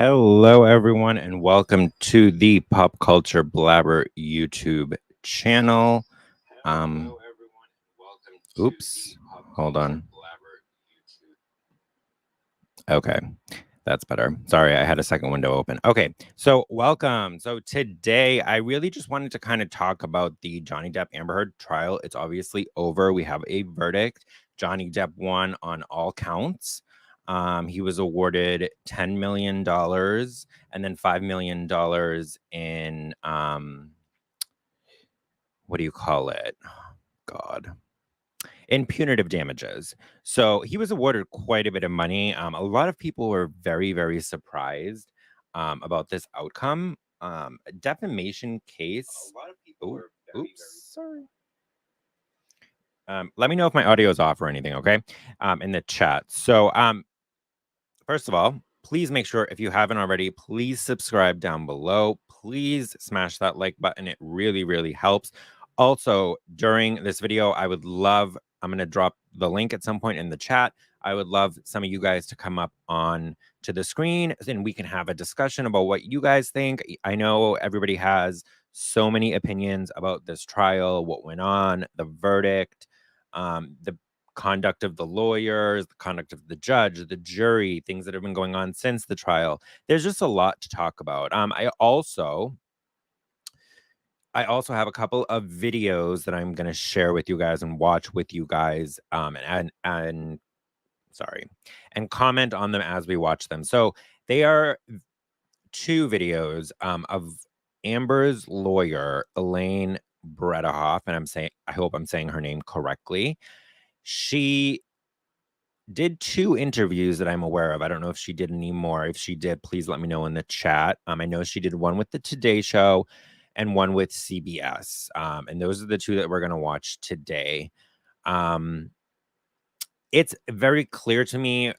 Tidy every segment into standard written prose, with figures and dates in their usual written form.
Hello, everyone, and welcome to the Pop Culture Blabber YouTube channel. Oops, hold on. Okay, that's better. Sorry, I had a second window open. Okay, so welcome. So today, I really just wanted to kind of talk about the Johnny Depp Amber Heard trial. It's obviously over. We have a verdict. Johnny Depp won on all counts. He was awarded $10 million and then $5 million in what do you call it? God. In punitive damages. So he was awarded quite a bit of money. A lot of people were very, very surprised about this outcome. A defamation case. Oops, sorry. Let me know if my audio is off or anything, okay? In the chat. So, first of all, please make sure if you haven't already, please subscribe down below. Please smash that like button. It really, really helps. Also, during this video, I'm going to drop the link at some point in the chat. I would love some of you guys to come up on to the screen and we can have a discussion about what you guys think. I know everybody has so many opinions about this trial, what went on, the verdict, the conduct of the lawyers, the conduct of the judge, the jury, things that have been going on since the trial. There's just a lot to talk about. I also have a couple of videos that I'm going to share with you guys and watch with you guys, and sorry, and comment on them as we watch them. So they are two videos of Amber's lawyer, Elaine Bredehoff, and I hope I'm saying her name correctly. She did two interviews that I'm aware of. I don't know if she did any more. If she did, please let me know in the chat. I know she did one with the Today Show and one with CBS. And those are the two that we're going to watch today. It's very clear to me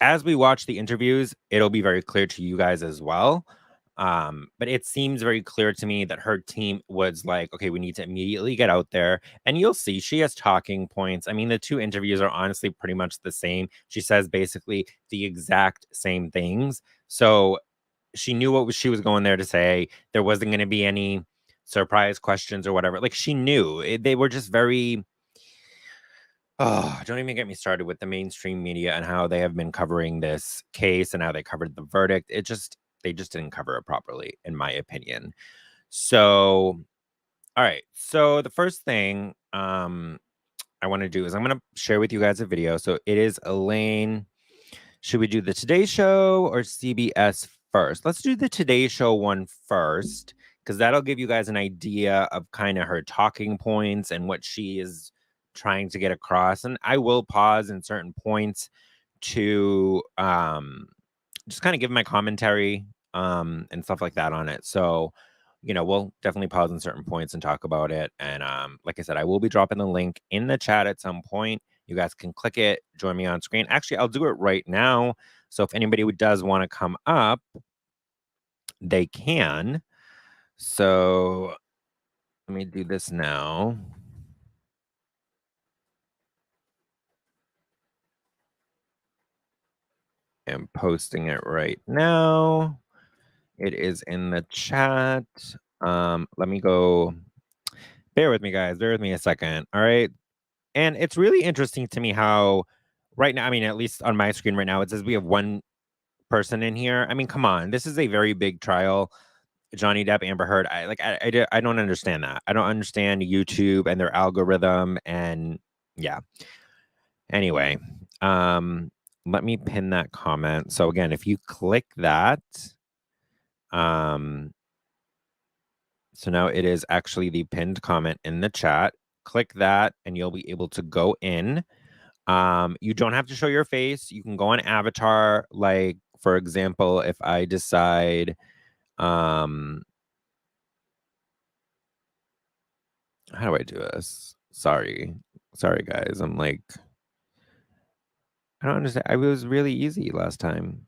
as we watch the interviews, it'll be very clear to you guys as well. But it seems very clear to me that her team was like, okay, we need to immediately get out there. And you'll see she has talking points. I mean, the two interviews are honestly pretty much the same. She says basically the exact same things. So she knew what she was going there to say. There wasn't going to be any surprise questions or whatever. Like she knew. They were just very... Oh, don't even get me started with the mainstream media and how they have been covering this case and how they covered the verdict. They just didn't cover it properly, in my opinion. So, all right. So the first thing I want to do is I'm going to share with you guys a video. So it is Elaine. Should we do the Today Show or CBS first? Let's do the Today Show one first, because that'll give you guys an idea of kind of her talking points and what she is trying to get across. And I will pause in certain points to just kind of give my commentary and stuff like that on it. So, we'll definitely pause in certain points and talk about it. And like I said, I will be dropping the link in the chat at some point. You guys can click it, join me on screen. Actually, I'll do it right now. So if anybody who does want to come up, they can. So let me do this now. I'm posting it right now. It is in the chat. Let me go. Bear with me, guys. Bear with me a second. All right. And it's really interesting to me how right now, I mean, at least on my screen right now, it says we have one person in here. I mean, come on. This is a very big trial. Johnny Depp, Amber Heard. I don't understand that. I don't understand YouTube and their algorithm. And yeah. Anyway, let me pin that comment. So again, if you click that, so now it is actually the pinned comment in the chat. Click that and you'll be able to go in. You don't have to show your face. You can go on avatar. Like, for example, if I decide, how do I do this? Sorry, guys. I'm like, I don't understand. I was really easy last time.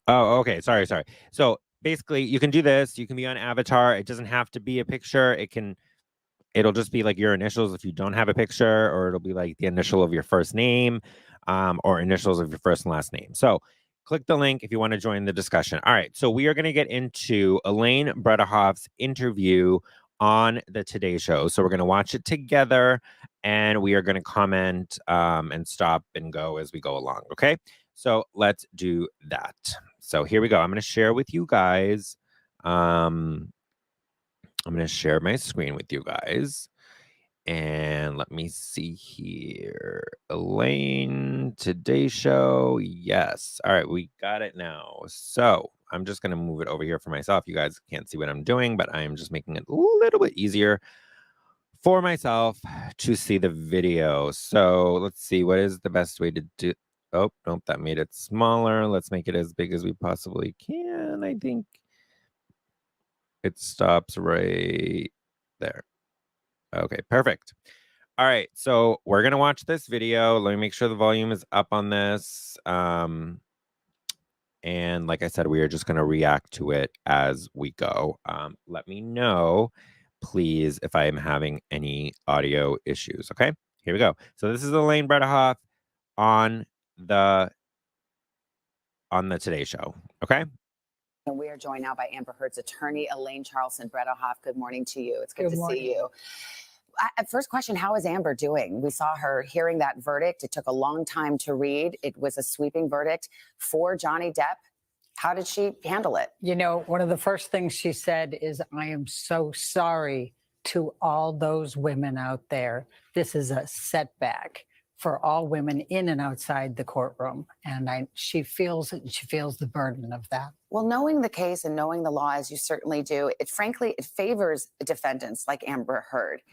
Oh, okay. Sorry. So basically, you can do this. You can be on avatar. It doesn't have to be a picture. It can It'll just be like your initials if you don't have a picture, or it'll be like the initial of your first name, or initials of your first and last name. So click the link if you want to join the discussion. All right. So we are going to get into Elaine Bredehoff's interview on the Today Show. So we're going to watch it together, and we are going to comment and stop and go as we go along. Okay. So let's do that. So here we go. I'm going to share with you guys. I'm going to share my screen with you guys. And let me see here. Elaine, Today Show. Yes. All right, we got it now. So I'm just going to move it over here for myself. You guys can't see what I'm doing, but I am just making it a little bit easier for myself to see the video. So let's see, what is the best way to do? Oh, nope, that made it smaller. Let's make it as big as we possibly can. I think it stops right there. Okay, perfect. All right, so we're gonna watch this video. Let me make sure the volume is up on this. And like I said, we are just gonna react to it as we go. Let me know, please, if I am having any audio issues. Okay, here we go. So this is Elaine Bredehoff on the Today Show. Okay. And we are joined now by Amber Heard's attorney, Elaine Charlson Bredehoff. Good morning to you. It's good to see you. First question, how is Amber doing? We saw her hearing that verdict. It took a long time to read. It was a sweeping verdict for Johnny Depp. How did she handle it? You know, one of the first things she said is, I am so sorry to all those women out there. This is a setback for all women in and outside the courtroom. And she feels the burden of that. Well, knowing the case and knowing the law, as you certainly do, it favors defendants like Amber Heard.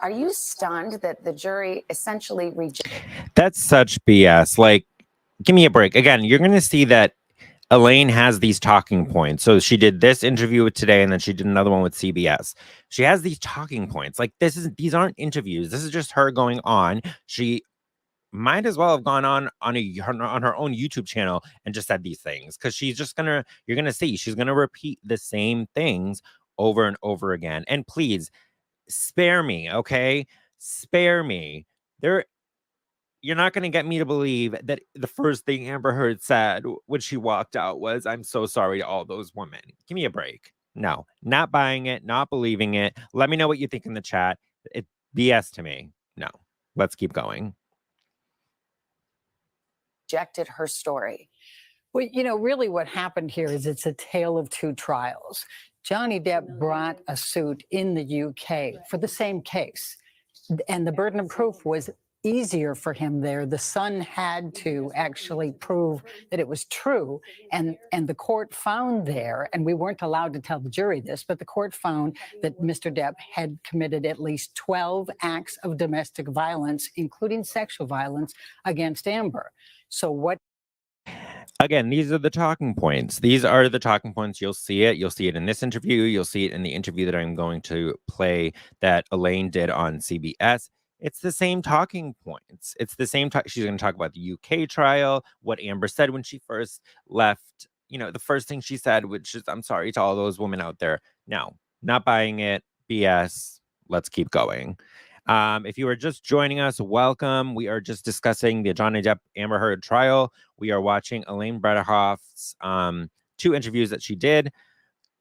Are you stunned that the jury essentially rejected? That's such BS. Like, give me a break. Again, you're going to see that Elaine has these talking points. So she did this interview today, and then she did another one with CBS. She has these talking points. Like, these aren't interviews. This is just her going on. She might as well have gone on her own YouTube channel and just said these things, because she's just you're gonna see she's gonna repeat the same things over and over again. And please spare me, okay? Spare me. You're not going to get me to believe that the first thing Amber Heard said when she walked out was, "I'm so sorry to all those women." Give me a break. No, not buying it, not believing it. Let me know what you think in the chat. It BS to me. No, let's keep going. Rejected her story. Well, you know, really what happened here is it's a tale of two trials. Johnny Depp brought a suit in the UK for the same case, and the burden of proof was easier for him there. The Sun had to actually prove that it was true, and the court found there, and we weren't allowed to tell the jury this, but the court found that Mr. Depp had committed at least 12 acts of domestic violence, including sexual violence, against Amber. So what? Again, these are the talking points. These are the talking points. You'll see it. You'll see it in this interview. You'll see it in the interview that I'm going to play that Elaine did on CBS. It's the same talking points. It's the same talk. She's going to talk about the UK trial, what Amber said when she first left. You know, the first thing she said, which is, "I'm sorry to all those women out there." No, not buying it. BS. Let's keep going. If you are just joining us, welcome. We are just discussing the Johnny Depp Amber Heard trial. We are watching Elaine Bredehoff's 2 interviews that she did.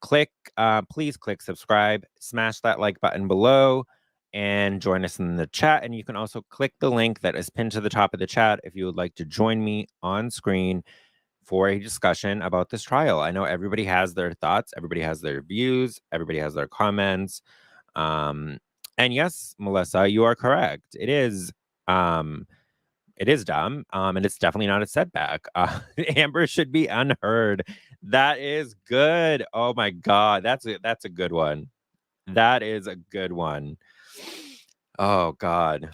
Please click subscribe, smash that like button below, and join us in the chat. And you can also click the link that is pinned to the top of the chat if you would like to join me on screen for a discussion about this trial. I know everybody has their thoughts, everybody has their views, everybody has their comments. And yes, Melissa, you are correct. It is dumb, and it's definitely not a setback. Amber should be unheard. That is good. Oh my God, that's a good one. That is a good one. Oh God,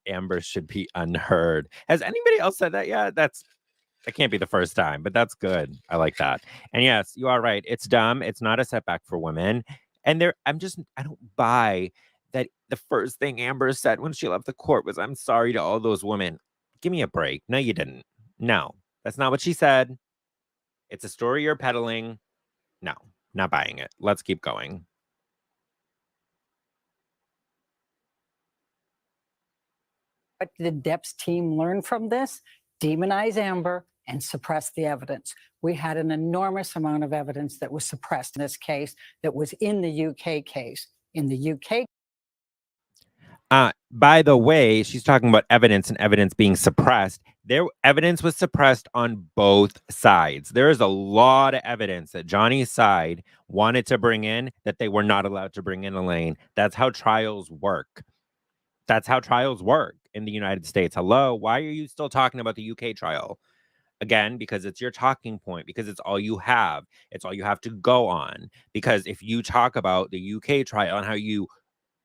Amber should be unheard. Has anybody else said that yet? That can't be the first time, but that's good. I like that. And yes, you are right. It's dumb. It's not a setback for women. And I don't buy that the first thing Amber said when she left the court was, "I'm sorry to all those women." Give me a break. No, you didn't. No, that's not what she said. It's a story you're peddling. No, not buying it. Let's keep going. What did Depp's team learn from this? Demonize Amber and suppress the evidence. We had an enormous amount of evidence that was suppressed in this case that was in the UK case. In the UK. By the way, she's talking about evidence and evidence being suppressed. Their evidence was suppressed on both sides. There is a lot of evidence that Johnny's side wanted to bring in that they were not allowed to bring in, Elaine. That's how trials work. That's how trials work in the United States. Hello, why are you still talking about the UK trial? Again, because it's your talking point, because it's all you have. It's all you have to go on. Because if you talk about the UK trial and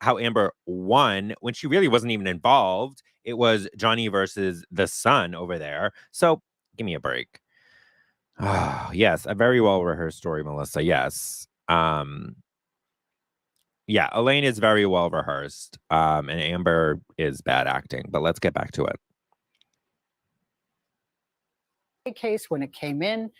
how Amber won when she really wasn't even involved, it was Johnny versus the son over there. So give me a break. Oh, yes, a very well rehearsed story, Melissa. Yes. Yeah, Elaine is very well rehearsed. And Amber is bad acting, but let's get back to it. Case when it came in,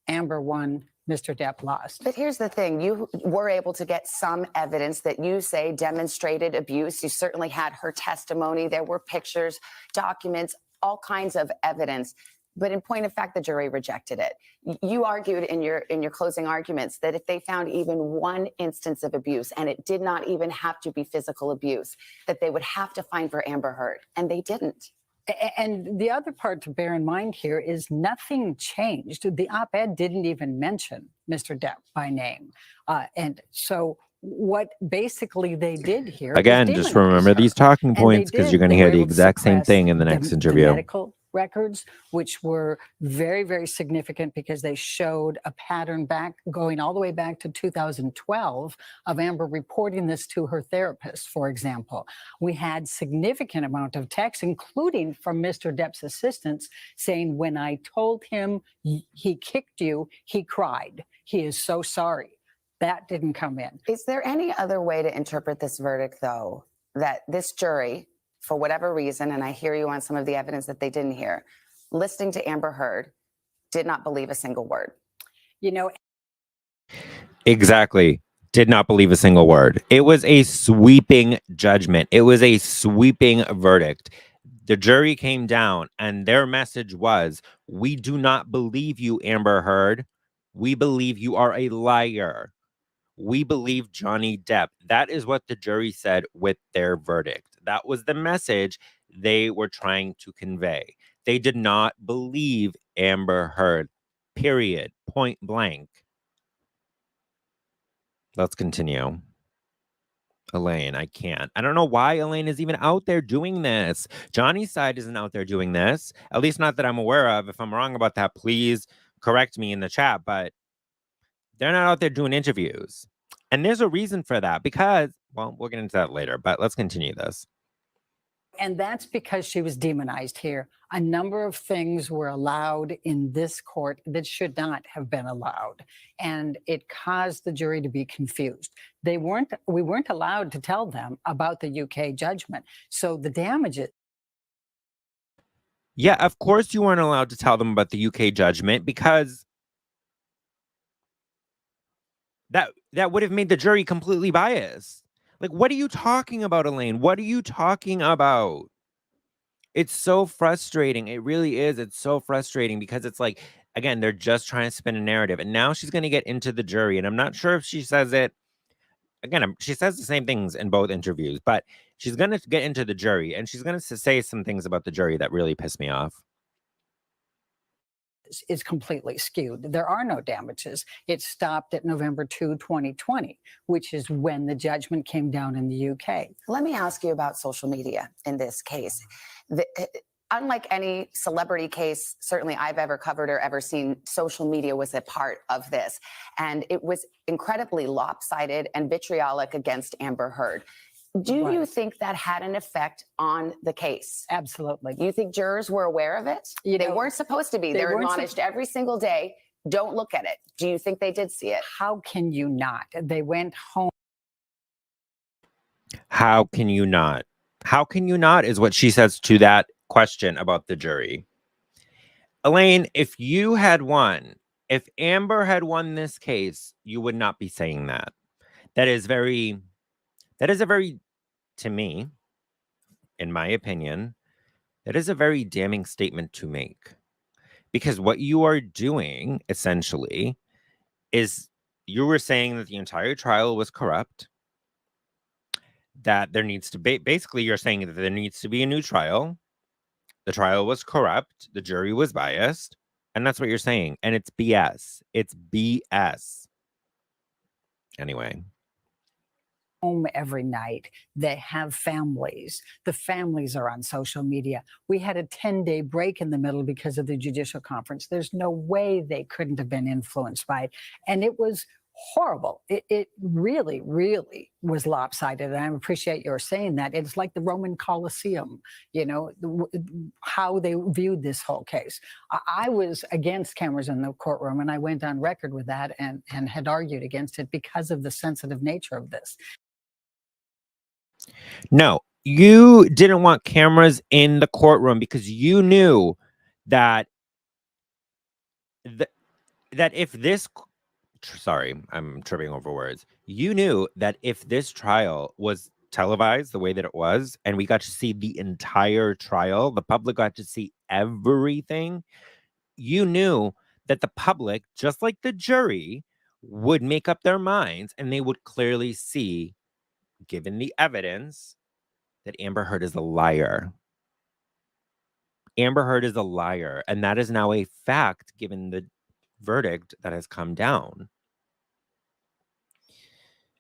Amber won, Mr. Depp lost. But here's the thing. You were able to get some evidence that you say demonstrated abuse. You certainly had her testimony. There were pictures, documents, all kinds of evidence. But in point of fact, the jury rejected it. You argued in your closing arguments that if they found even one instance of abuse, and it did not even have to be physical abuse, that they would have to find for Amber Heard, and they didn't. And the other part to bear in mind here is nothing changed. The op-ed didn't even mention Mr. Depp by name. And so what basically they did here. Again, just remember these talking points because you're going to hear the exact same thing in the next interview. The medical records, which were very, very significant because they showed a pattern going all the way back to 2012 of Amber reporting this to her therapist, for example. We had significant amount of texts, including from Mr. Depp's assistants, saying, when I told him he kicked you, he cried. He is so sorry. That didn't come in. Is there any other way to interpret this verdict, though, that this jury, for whatever reason, and I hear you on some of the evidence that they didn't hear, listening to Amber Heard, did not believe a single word? You know, exactly. Did not believe a single word. It was a sweeping judgment. It was a sweeping verdict. The jury came down and their message was, we do not believe you, Amber Heard. We believe you are a liar. We believe Johnny Depp. That is what the jury said with their verdict. That was the message they were trying to convey. They did not believe Amber Heard, period, point blank. Let's continue. Elaine, I can't. I don't know why Elaine is even out there doing this. Johnny's side isn't out there doing this, at least not that I'm aware of. If I'm wrong about that, please correct me in the chat, but they're not out there doing interviews. And there's a reason for that because, well, we'll get into that later, but let's continue this. And that's because she was demonized here. A number of things were allowed in this court that should not have been allowed. And it caused the jury to be confused. We weren't allowed to tell them about the UK judgment. So the damages. Yeah, of course you weren't allowed to tell them about the UK judgment because that would have made the jury completely biased. Like, what are you talking about, Elaine? What are you talking about? It's so frustrating. It really is. It's so frustrating because it's like, again, they're just trying to spin a narrative. And now she's going to get into the jury. And I'm not sure if she says it. Again, she says the same things in both interviews, but she's going to get into the jury and she's going to say some things about the jury that really piss me off. Is completely skewed. There are no damages. It stopped at November 2, 2020, which is when the judgment came down in the UK. Let me ask you about social media in this case. Unlike any celebrity case, certainly I've ever covered or ever seen, social media was a part of this. And it was incredibly lopsided and vitriolic against Amber Heard. Do you think that had an effect on the case? Absolutely. You think jurors were aware of it? They weren't supposed to be. They're admonished every single day. Don't look at it. Do you think they did see it? How can you not? They went home. How can you not? How can you not is what she says to that question about the jury. Elaine, if you had won, if Amber had won this case, you would not be saying that. That is a very, to me, in my opinion, That is a very damning statement to make. Because what you are doing, essentially, is you were saying that the entire trial was corrupt, that there needs to be, basically, you're saying that there needs to be a new trial. The trial was corrupt. The jury was biased. And that's what you're saying. And it's BS. It's BS. Anyway. Home every night. They have families. The families are on social media. We had a 10-day break in the middle because of the judicial conference. There's no way they couldn't have been influenced by it. And it was horrible. It really, really was lopsided. And I appreciate your saying that. It's like the Roman Colosseum, you know, how they viewed this whole case. I was against cameras in the courtroom, and I went on record with that and had argued against it because of the sensitive nature of this. No, you didn't want cameras in the courtroom because you knew that that if this, sorry, I'm tripping over words. You knew that if this trial was televised the way that it was, and we got to see the entire trial, the public got to see everything, you knew that the public, just like the jury, would make up their minds, and they would clearly see, given the evidence, that Amber Heard is a liar. Amber Heard is a liar, and that is now a fact given the verdict that has come down.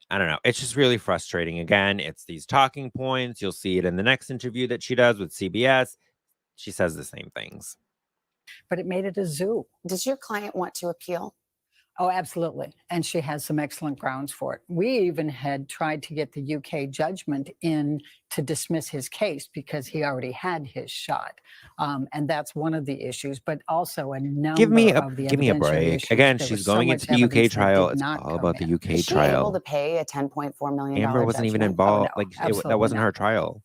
I don't know. It's just really frustrating. Again, it's these talking points. You'll see it in the next interview that she does with CBS. She says the same things. But it made it a zoo. Does your client want to appeal? Oh, absolutely. And she has some excellent grounds for it. We even had tried to get the UK judgment in to dismiss his case because he already had his shot. And that's one of the issues, but also a number Give me a of the break. issues. Again, There she's was so going much into the UK evidence that trial. did It's not all come about the in. UK Is she able trial. to pay a $10.4 million Amber wasn't even judgment? involved. no, That wasn't not. her trial.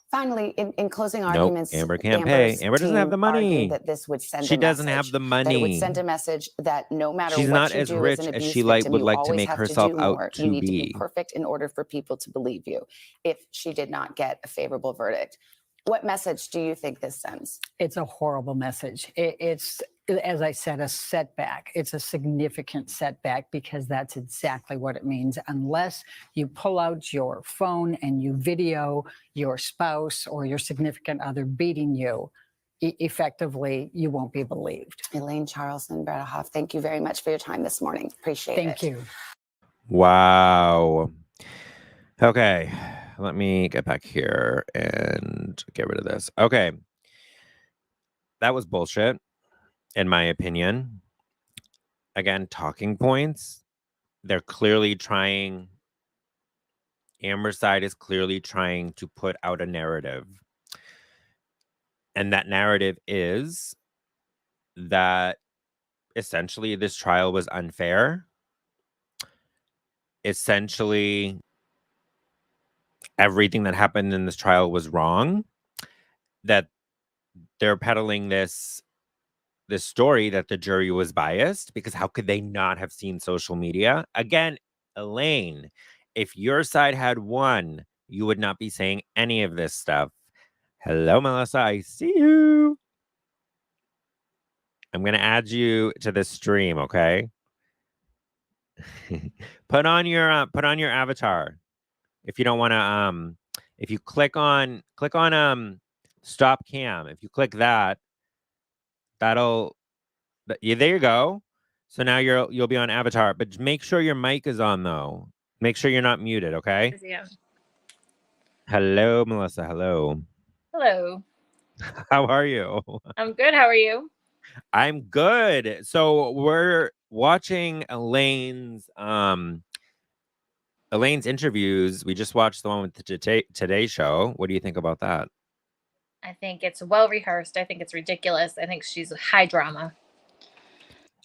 Finally, in closing Nope, arguments, Amber can't pay. Amber's Amber doesn't have the team argued money. that this would send She a doesn't message, have the that it would money. send a message that no matter She's what not you as do rich as an as abuse she victim, would you like to always make have herself to do out more. to You need to be. be perfect in order for people to believe you if she did not get a favorable verdict. What message do you think this sends? It's a horrible message. It's, as I said, a setback. It's a significant setback because that's exactly what it means. Unless you pull out your phone and you video your spouse or your significant other beating you, effectively, you won't be believed. Elaine Charlson, Bretta Hoff, thank you very much for your time this morning. Appreciate it. Thank you. Wow. Okay, let me get back here and get rid of this. Okay. That was bullshit, in my opinion. Again, talking points. They're clearly trying, Amber's side is clearly trying to put out a narrative. And that narrative is that essentially this trial was unfair. Essentially, everything that happened in this trial was wrong. That they're peddling this story that the jury was biased, because how could they not have seen social media? Again, Elaine, if your side had won, you would not be saying any of this stuff. Hello, Melissa. I see you. I'm going to add you to this stream, okay? put on your avatar. If you don't want to if you click on stop cam, if you click that, yeah, there you go. So now you'll be on avatar, but make sure your mic is on though. Make sure you're not muted, okay? Yeah. Hello, Melissa. Hello. Hello. How are you? I'm good. How are you? I'm good. So we're watching Elaine's interviews. We just watched the one with the Today Show. What do you think about that? I think it's well rehearsed. I think it's ridiculous. I think she's high drama.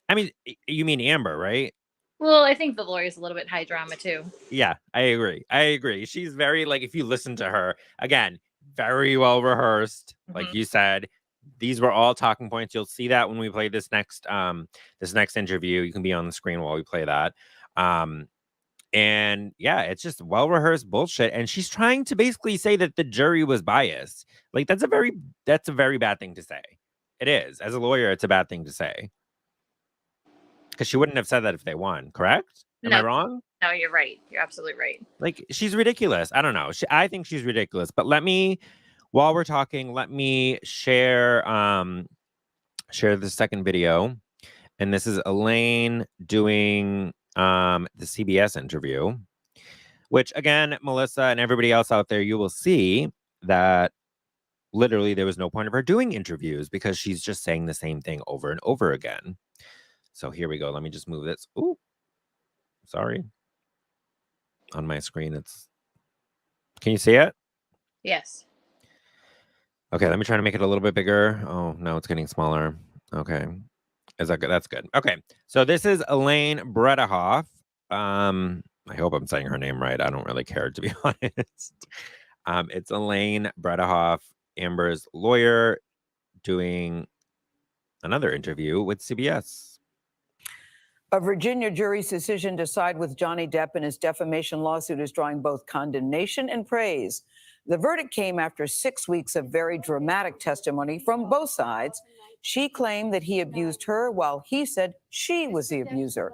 I mean, you mean Amber, right? Well, I think the lawyer's a little bit high drama too. Yeah, I agree. She's very, like, if you listen to her, again, very well rehearsed. Like you said, these were all talking points. You'll see that when we play this next interview. You can be on the screen while we play that. And yeah, it's just well-rehearsed bullshit. And she's trying to basically say that the jury was biased. Like that's a very bad thing to say. It is. As a lawyer, it's a bad thing to say. Because she wouldn't have said that if they won, correct? Am I wrong? No, you're right. You're absolutely right. Like she's ridiculous. I don't know. I think she's ridiculous. But while we're talking, let me share the second video. And this is Elaine doing the CBS interview, which again, Melissa and everybody else out there, you will see that literally there was no point of her doing interviews because she's just saying the same thing over and over again. So here we go. Let me just move this. Ooh, sorry. On my screen, can you see it? Yes. Okay, let me try to make it a little bit bigger. Oh, no, it's getting smaller. Okay. Is that good? That's good. Okay. So this is Elaine Bredehoff. I hope I'm saying her name right. I don't really care, to be honest. It's Elaine Bredehoff, Amber's lawyer, doing another interview with CBS. A Virginia jury's decision to side with Johnny Depp in his defamation lawsuit is drawing both condemnation and praise. The verdict came after 6 weeks of very dramatic testimony from both sides. She claimed that he abused her while he said she was the abuser.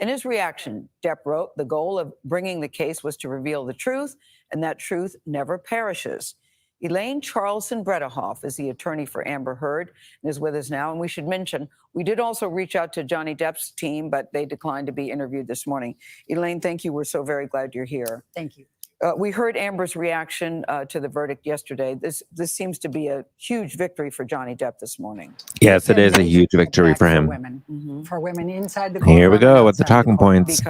In his reaction, Depp wrote, "The goal of bringing the case was to reveal the truth, and that truth never perishes." Elaine Charlson Bredehoff is the attorney for Amber Heard and is with us now. And we should mention, we did also reach out to Johnny Depp's team, but they declined to be interviewed this morning. Elaine, thank you. We're so very glad you're here. Thank you. We heard Amber's reaction to the verdict yesterday. This seems to be a huge victory for Johnny Depp this morning. Yes, it is a huge victory for him. For women inside the courtroom. Here we go with the talking points.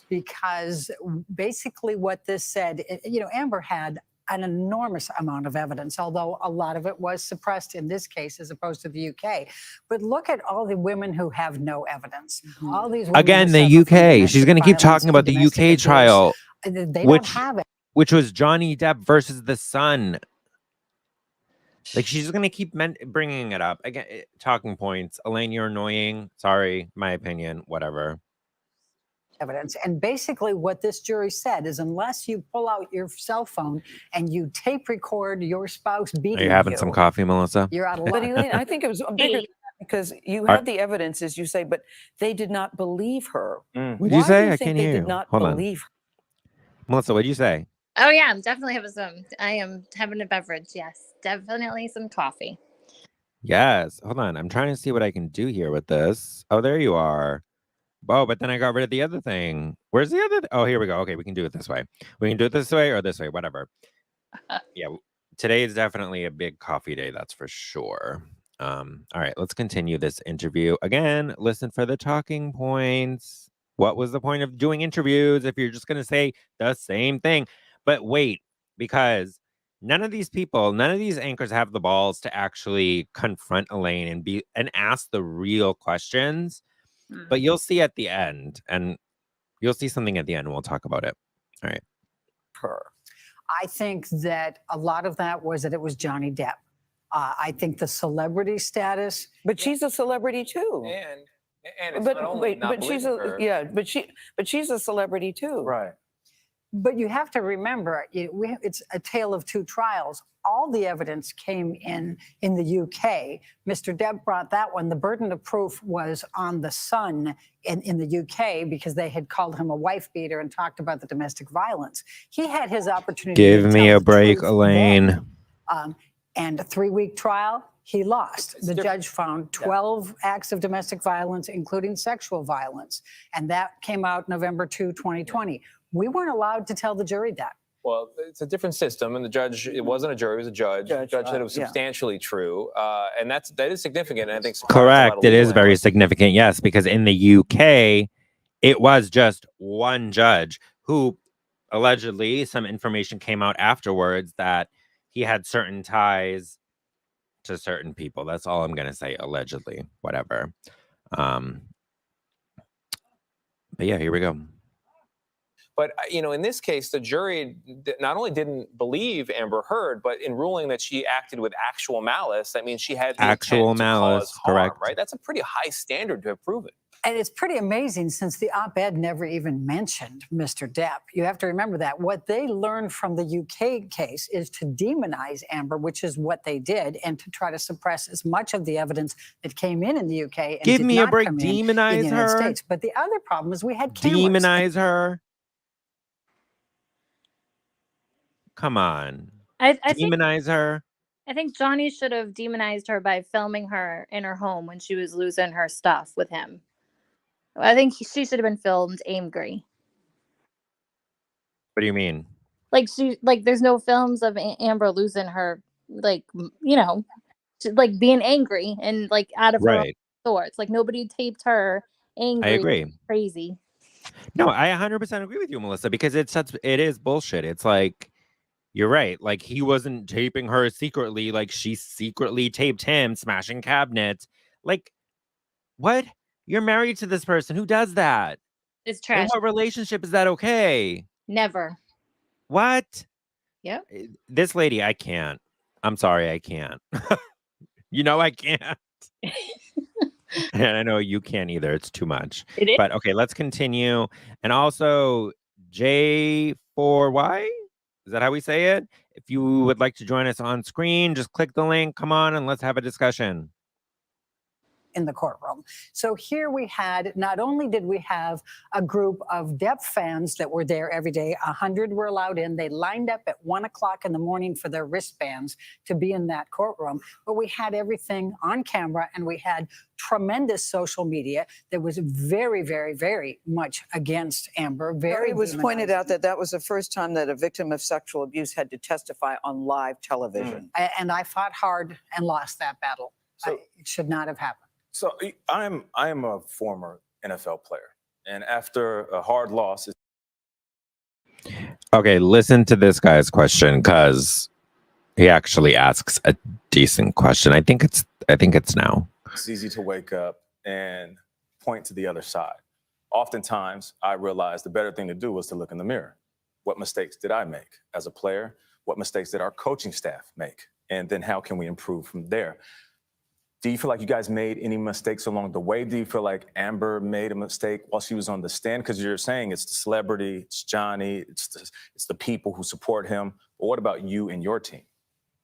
Because basically what this said, Amber had an enormous amount of evidence, although a lot of it was suppressed in this case as opposed to the UK. But look at all the women who have no evidence. All these women again, the UK. She's going to keep talking about the UK trial, don't have it. Which was Johnny Depp versus the Sun. Like she's going to keep bringing it up again. Talking points. Elaine, you're annoying. Sorry, my opinion. Whatever. Evidence. And basically what this jury said is unless you pull out your cell phone and you tape record your spouse beating you. Are you having some coffee, Melissa? You're out of luck. But Elaine, I think it was bigger because you had the evidence, as you say, but they did not believe her. What'd you say? I can't hear you. Did not believe her? Melissa, what'd you say? Oh yeah, I'm definitely having some. I am having a beverage. Yes, definitely some coffee. Yes. Hold on. I'm trying to see what I can do here with this. Oh, there you are. Oh, but then I got rid of the other thing. Where's the other? Oh, here we go. Okay, we can do it this way. We can do it this way or this way, whatever. Yeah, today is definitely a big coffee day. That's for sure. All right, let's continue this interview. Again, listen for the talking points. What was the point of doing interviews if you're just going to say the same thing? But wait, because none of these anchors have the balls to actually confront Elaine and ask the real questions. But you'll see at the end, and you'll see something at the end, and we'll talk about it. All right. I think that a lot of that was that it was Johnny Depp. I think the celebrity status. But she's a celebrity too. And it's not only not she's but she's a celebrity too. Right. But you have to remember, it's a tale of two trials. All the evidence came in the UK. Mr. Depp brought that one. The burden of proof was on the Sun in the UK because they had called him a wife beater and talked about the domestic violence. He had his opportunity. Give me a break, Elaine. And a 3-week trial, he lost. The judge found 12 acts of domestic violence, including sexual violence. And that came out November 2, 2020. We weren't allowed to tell the jury that. Well, it's a different system, and the judge, it wasn't a jury, it was a judge. The judge said it was substantially true, and that is significant, and I think correct. It is very significant, yes, because in the UK, it was just one judge who allegedly some information came out afterwards that he had certain ties to certain people. That's all I'm going to say, allegedly, whatever. But yeah, here we go. But, in this case, the jury not only didn't believe Amber Heard, but in ruling that she acted with actual malice, that means she had the actual intent malice, to cause harm, correct? Right? That's a pretty high standard to have proven. And it's pretty amazing since the op-ed never even mentioned Mr. Depp. You have to remember that. What they learned from the UK case is to demonize Amber, which is what they did, and to try to suppress as much of the evidence that came in the UK and Give did me a not break. come in the Demonize United her. States. But the other problem is we had cameras. Demonize her. Come on. I think Demonize her. I think Johnny should have demonized her by filming her in her home when she was losing her stuff with him. I think she should have been filmed angry. What do you mean? Like there's no films of Amber losing her, like, you know, like being angry and like out of her own Right. sorts. Like nobody taped her angry. I agree. Crazy. No, I 100% agree with you, Melissa, because it is bullshit. It's like, you're right. Like, he wasn't taping her secretly. Like, she secretly taped him smashing cabinets. Like, what? You're married to this person. Who does that? It's In trash. what relationship is that okay? Never. What? Yep. This lady, I can't. I'm sorry, I can't. You know I can't. And I know you can't either. It's too much. It is. But okay, let's continue. And also, J4Y, is that how we say it? If you would like to join us on screen, just click the link. Come on and let's have a discussion. In the courtroom. So here we had, not only did we have a group of Depp fans that were there every day, 100 were allowed in. They lined up at 1 o'clock in the morning for their wristbands to be in that courtroom. But we had everything on camera, and we had tremendous social media that was very, very, very much against Amber. It was pointed out that that was the first time that a victim of sexual abuse had to testify on live television. And I fought hard and lost that battle. So- It should not have happened. So I am a former NFL player, and after a hard loss, Okay, listen to this guy's question because he actually asks a decent question. I think it's now. it's easy to wake up and point to the other side. Oftentimes, I realized the better thing to do was to look in the mirror. What mistakes did I make as a player? What mistakes did our coaching staff make? And then how can we improve from there? Do you feel like you guys made any mistakes along the way? Do you feel like Amber made a mistake while she was on the stand? Because you're saying it's the celebrity, it's Johnny, it's the people who support him. But what about you and your team?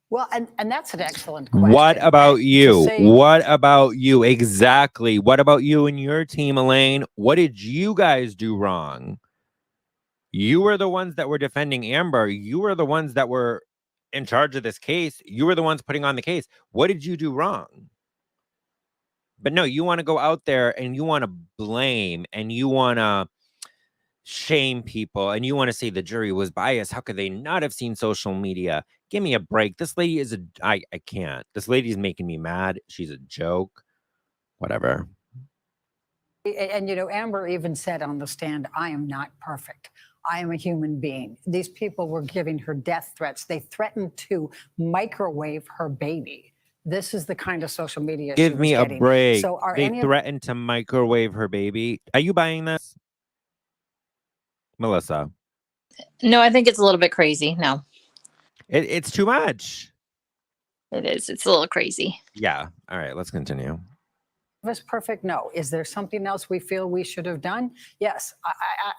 Well, and that's an excellent question. What about To you? say- What about you? Exactly. What about you and your team, Elaine? What did you guys do wrong? You were the ones that were defending Amber. You were the ones that were in charge of this case. You were the ones putting on the case. What did you do wrong? But no, you want to go out there and you want to blame and you want to shame people and you want to say the jury was biased. How could they not have seen social media? Give me a break. This lady is I can't. This lady's making me mad. She's a joke. Whatever. And, you know, Amber even said on the stand, I am not perfect. I am a human being. These people were giving her death threats. They threatened to microwave her baby. This is the kind of social media she Give was me a getting. break. So are They any of threatened to microwave her baby. Are you buying this? Melissa. No, I think it's a little bit crazy. No, It's too much. it is. It's a little crazy. Yeah. All right, let's continue. us perfect? No. Is there something else we feel we should have done? Yes, I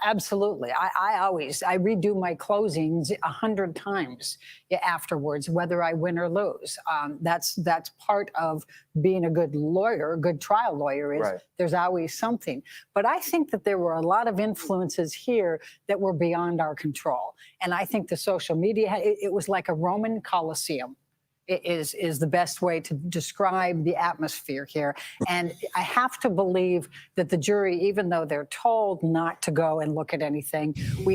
absolutely. I redo my closings 100 times afterwards, whether I win or lose. That's part of being a good lawyer, a good trial lawyer is Right. there's always something. But I think that there were a lot of influences here that were beyond our control. And I think the social media, it was like a Roman Colosseum. Is the best way to describe the atmosphere here. And I have to believe that the jury, even though they're told not to go and look at anything, they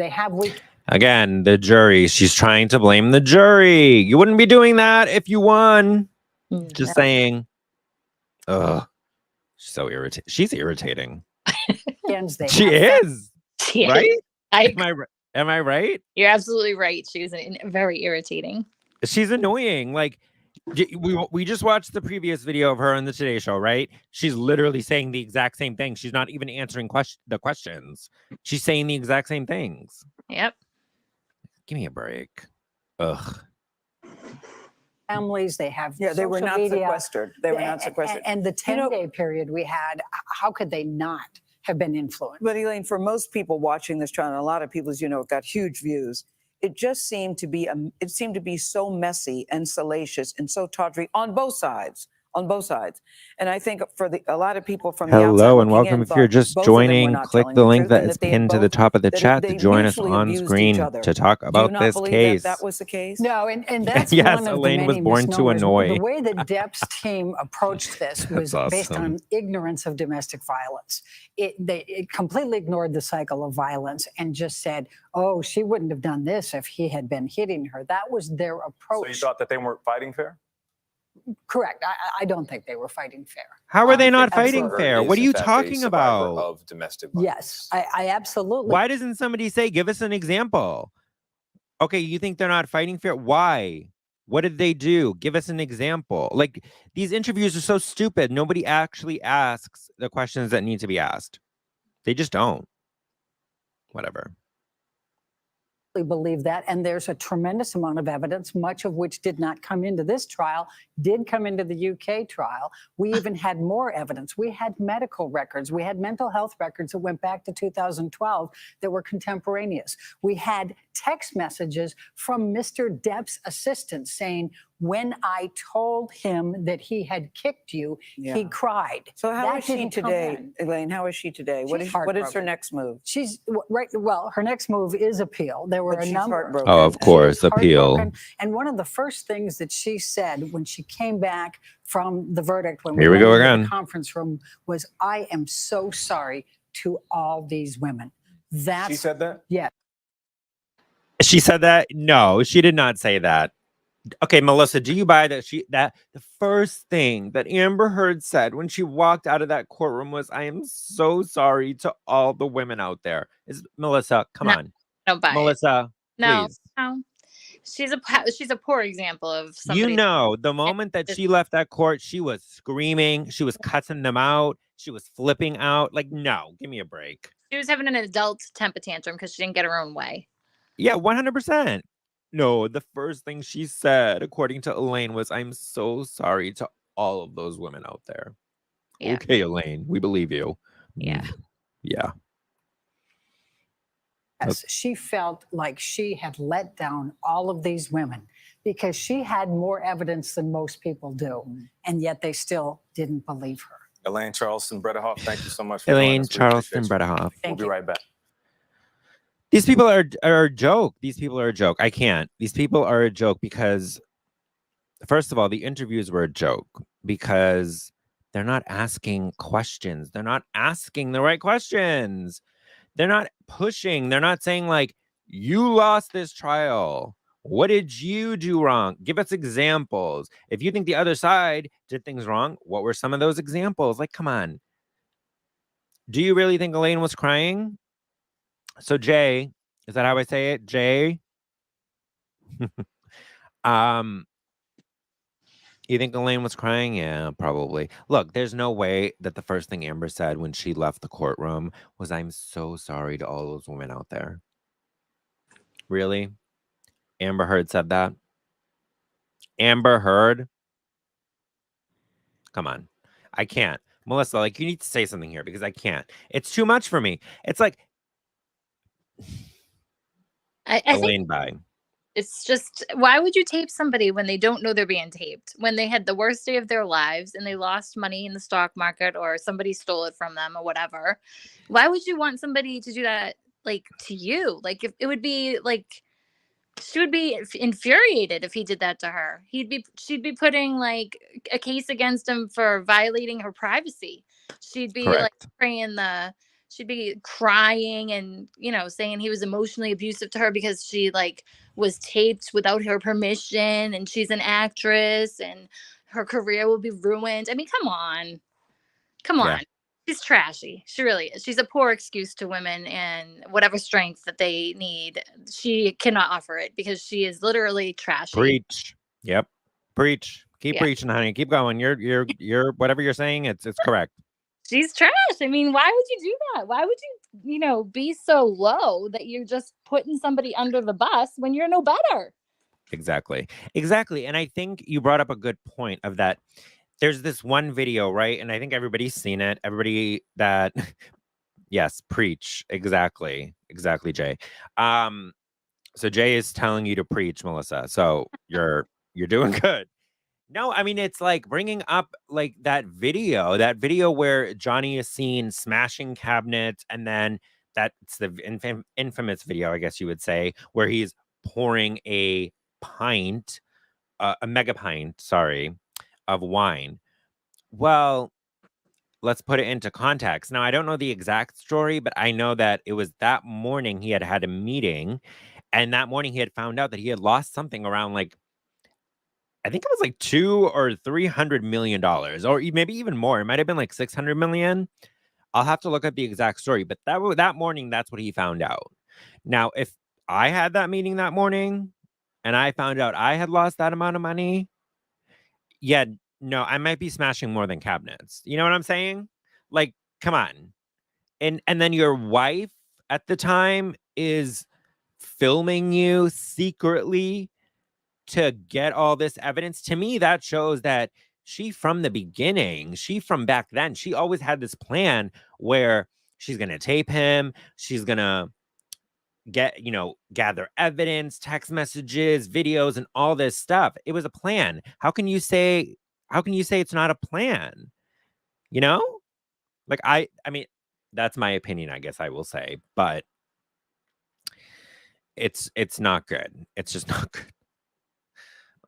have weak. Again, the jury. She's trying to blame the jury. You wouldn't be doing that if you won. Just saying. Ugh. So irritating. She's irritating. She is. Right? Am I right? You're absolutely right. She was very irritating. She's annoying. Like, we just watched the previous video of her on the Today Show, right? She's literally saying the exact same thing. She's not even answering the questions. She's saying the exact same things. Yep. Give me a break. Ugh. families. They have they were social not media. sequestered. They were not sequestered. And the 10-day period we had, how could they not have been influenced? But Elaine, for most people watching this trial, and a lot of people, as you know, it got huge views. It just seemed to be so messy and salacious and so tawdry on both sides. And I think for a lot of people from the outside Hello and looking welcome. in If you're thought just both of them were joining, not click telling the link truth that and is they pinned to the both- top of the that chat to they join us mutually on abused each screen other. to talk Do you about not this believe case. that was the case? No, and that's Yes, one of Elaine the was many born to misnomers. annoy. The way that Depp's team approached this was based awesome. on ignorance of domestic violence. It completely ignored the cycle of violence and just said, "Oh, she wouldn't have done this if he had been hitting her." That was their approach. So you thought that they weren't fighting fair? Correct. I don't think they were fighting fair. How are they not Amber fighting Heard fair? is, What are in you fact, a talking survivor about? Of domestic violence. Yes, I absolutely. Why doesn't somebody say, give us an example? Okay, you think they're not fighting fair? Why? What did they do? Give us an example. Like, these interviews are so stupid. Nobody actually asks the questions that need to be asked. They just don't. Whatever. Believe that, and there's a tremendous amount of evidence, much of which did not come into this trial, did come into the UK trial. We even had more evidence. We had medical records. We had mental health records that went back to 2012 that were contemporaneous. We had text messages from Mr. Depp's assistant saying, "When I told him that he had kicked you, he cried." So how That is she didn't come today, in. Elaine? How is she today? What She's is her heartbroken. next move? She's right. Well, her next move is appeal. There were But a she's number. heartbroken. Oh, of She is course, appeal. heartbroken. And one of the first things that she said when she came back from the verdict, when Here we went go into again. the conference room, was, "I am so sorry to all these women." That's She said that? yeah. She said that? No, she did not say that. Okay, Melissa, do you buy that the first thing that Amber Heard said when she walked out of that courtroom was, "I am so sorry to all the women out there"? Is Melissa, come No, on. Don't buy it. Melissa, No, please. no. She's a poor example of somebody. You know, the moment that she left that court, she was screaming, she was cussing them out, she was flipping out. Like, no, give me a break. She was having an adult temper tantrum because she didn't get her own way. Yeah, 100%. No, the first thing she said, according to Elaine, was, "I'm so sorry to all of those women out there." Yeah. Okay, Elaine, we believe you. Yeah. Yeah. Yes, she felt like she had let down all of these women because she had more evidence than most people do, and yet they still didn't believe her. Elaine Charleston Bredehoff, thank you so much for Elaine joining us. We Charleston appreciate you. Bredehoff. We'll be right back. These people are a joke. These people are a joke. I can't. These people are a joke because, first of all, the interviews were a joke because they're not asking questions. They're not asking the right questions. They're not pushing. They're not saying, like, "You lost this trial. What did you do wrong? Give us examples. If you think the other side did things wrong, what were some of those examples?" Like, come on. Do you really think Elaine was crying? So Jay, is that how I say it? Jay? You think Elaine was crying? Yeah, probably. Look, there's no way that the first thing Amber said when she left the courtroom was, "I'm so sorry to all those women out there." Really? Amber Heard said that? Amber Heard? Come on. I can't. Melissa, like, you need to say something here because I can't. It's too much for me. It's like I think Elaine bye. it's just, why would you tape somebody when they don't know they're being taped? When they had the worst day of their lives and they lost money in the stock market or somebody stole it from them or whatever. Why would you want somebody to do that, like, to you? Like, if it would be like, she would be infuriated if he did that to her. She'd be putting like a case against him for violating her privacy. She'd be like Correct. she'd be crying and, saying he was emotionally abusive to her because she like was taped without her permission and she's an actress and her career will be ruined. I mean, come on. Come Yeah. on. She's trashy. She really is. She's a poor excuse to women, and whatever strength that they need, she cannot offer it because she is literally trashy. Preach. Yep. Preach. Keep Yeah. preaching, honey. Keep going. You're whatever you're saying, it's correct. She's trash. I mean, why would you do that? Why would you, be so low that you're just putting somebody under the bus when you're no better? Exactly. Exactly. And I think you brought up a good point of that. There's this one video, right? And I think everybody's seen it. Everybody that yes, preach. Exactly. Exactly, Jay. So Jay is telling you to preach, Melissa. So you're doing good. No, I mean it's like bringing up like that video where Johnny is seen smashing cabinets, and then that's the infamous video, I guess you would say, where he's pouring a pint, a mega pint, sorry, of wine. Well, let's put it into context. Now, I don't know the exact story, but I know that it was that morning he had had a meeting, and that morning he had found out that he had lost something around like I think it was like 2 or 300 million dollars, or maybe even more. It might have been like 600 million. I'll have to look at the exact story, but that morning, that's what he found out. Now, if I had that meeting that morning and I found out I had lost that amount of money, yeah, no, I might be smashing more than cabinets. You know what I'm saying? Like, come on. And then your wife at the time is filming you secretly to get all this evidence. To me, that shows that she from the beginning, she from back then, she always had this plan where she's going to tape him, she's going to gather evidence, text messages, videos, and all this stuff. It was a plan. How can you say it's not a plan? You know? Like I mean, that's my opinion, I guess I will say, but it's not good. It's just not good.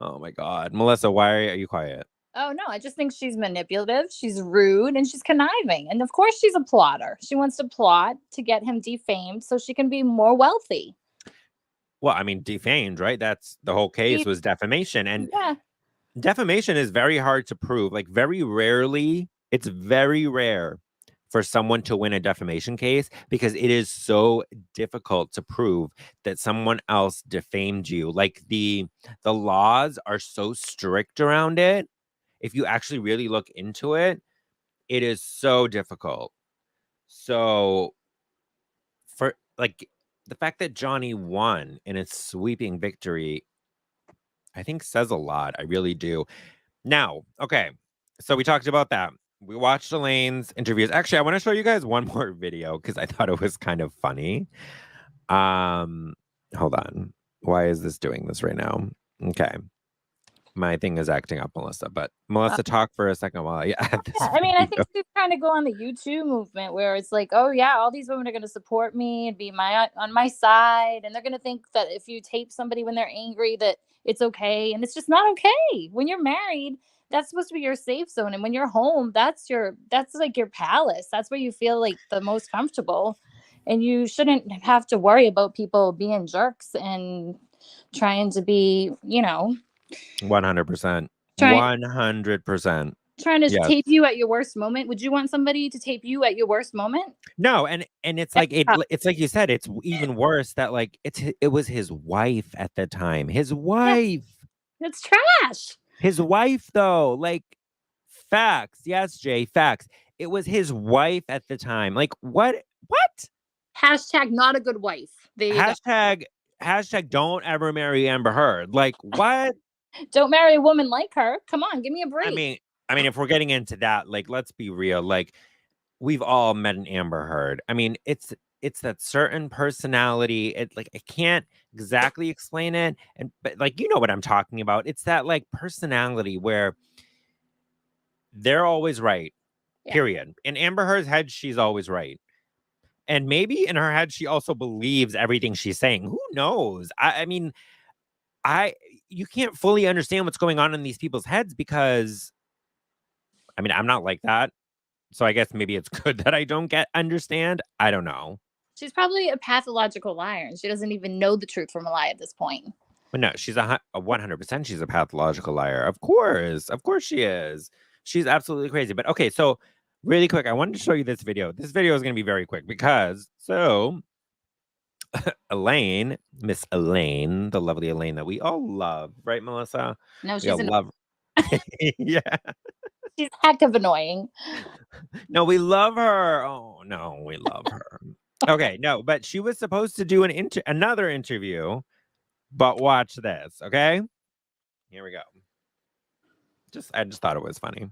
Oh my God. Melissa, why are you quiet? Oh no, I just think she's manipulative, she's rude, and she's conniving. And of course she's a plotter. She wants to plot to get him defamed so she can be more wealthy. Well, I mean, defamed, right? That's the whole case was defamation. And Yeah. defamation is very hard to prove. Like, it's very rare for someone to win a defamation case because it is so difficult to prove that someone else defamed you. Like the laws are so strict around it. If you actually really look into it, it is so difficult. So for like the fact that Johnny won in a sweeping victory, I think says a lot. I really do. Now, okay. So we talked about that. We watched Elaine's interviews. Actually, I want to show you guys one more video because I thought it was kind of funny. Hold on. Why is this doing this right now? Okay. My thing is acting up, Melissa. But Melissa, talk for a second while I add this. Yeah, I mean, I video. think she's trying to go on the YouTube movement where it's like, oh yeah, all these women are going to support me and be on my side, and they're going to think that if you tape somebody when they're angry, that it's okay, and it's just not okay. When you're married, that's supposed to be your safe zone, and when you're home, that's like your palace. That's where you feel like the most comfortable, and you shouldn't have to worry about people being jerks and trying to be, 100%. trying 100%. trying to Yes. tape you at your worst moment. Would you want somebody to tape you at your worst moment? No, and it's like it's like you said, it's even worse that like it was his wife at the time. His wife. It's trash. His wife though, like facts. Yes, Jay, facts. It was his wife at the time. Like what? Hashtag not a good wife. There you Hashtag don't ever marry Amber Heard. Like what? go. Don't marry a woman like her. Come on, give me a break. I mean, if we're getting into that, like, let's be real. Like, we've all met an Amber Heard. I mean, it's that certain personality. It like I can't exactly explain it, but like you know what I'm talking about. It's that like personality where they're always right. Yeah. Period. In Amber Heard's head, she's always right. And maybe in her head, she also believes everything she's saying. Who knows? I mean, you can't fully understand what's going on in these people's heads because, I mean, I'm not like that. So I guess maybe it's good that I don't understand. I don't know. She's probably a pathological liar, and she doesn't even know the truth from a lie at this point. But no, she's a 100%. She's a pathological liar. Of course she is. She's absolutely crazy. But okay, so really quick, I wanted to show you this video. This video is going to be very quick because Elaine, Miss Elaine, the lovely Elaine that we all love, right, Melissa? No, We she's all love. Yeah. she's heck of annoying. No, we love her. Oh no, we love her. Okay, no, but she was supposed to do another interview But watch this, okay? Here we go. I just thought it was funny.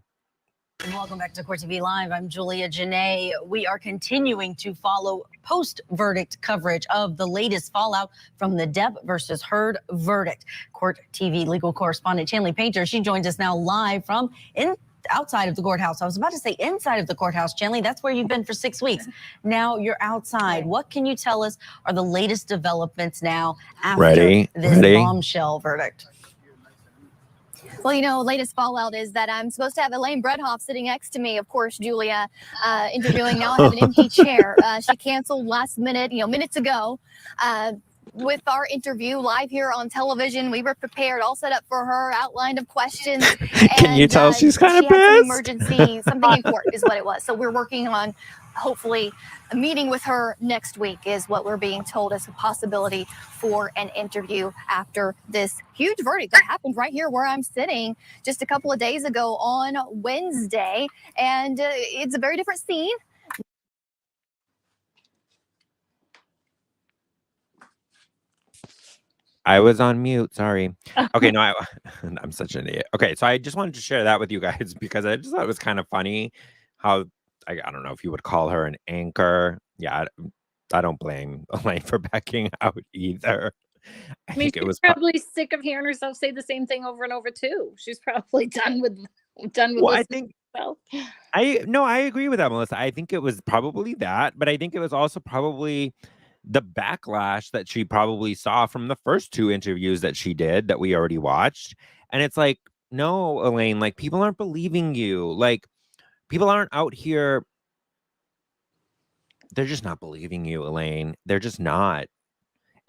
Welcome back to Court TV Live. I'm Julia Janae. We are continuing to follow post-verdict coverage of the latest fallout from the Depp versus Heard verdict. Court TV legal correspondent Chanley Painter, she joins us now live from outside of the courthouse. I was about to say inside of the courthouse, Chanley. That's where you've been for 6 weeks. Now you're outside. What can you tell us are the latest developments now after this bombshell verdict? Well, you know, latest fallout is that I'm supposed to have Elaine Bredhoff sitting next to me, of course, Julia, interviewing. Now I have an empty chair. She canceled last minute, minutes ago. With our interview live here on television, we were prepared, all set up for her, outline of questions. Can you tell she's kind of pissed? She had some pissed? emergency, something in court is what it was. So we're working on, hopefully, a meeting with her next week is what we're being told as a possibility for an interview after this huge verdict that happened right here where I'm sitting just a couple of days ago on Wednesday. And it's a very different scene. I was on mute. Sorry. Okay, no, I'm such an idiot. Okay, so I just wanted to share that with you guys because I just thought it was kind of funny how I don't know if you would call her an anchor. Yeah, I don't blame Elaine for backing out either. I mean, she's probably sick of hearing herself say the same thing over and over too. She's probably done with. Well, I think I agree with that, Melissa. I think it was probably that, but I think it was also probably the backlash that she probably saw from the first 2 interviews that she did that we already watched. And it's like, no, Elaine, like people aren't believing you. Like people aren't out here. They're just not believing you, Elaine. They're just not.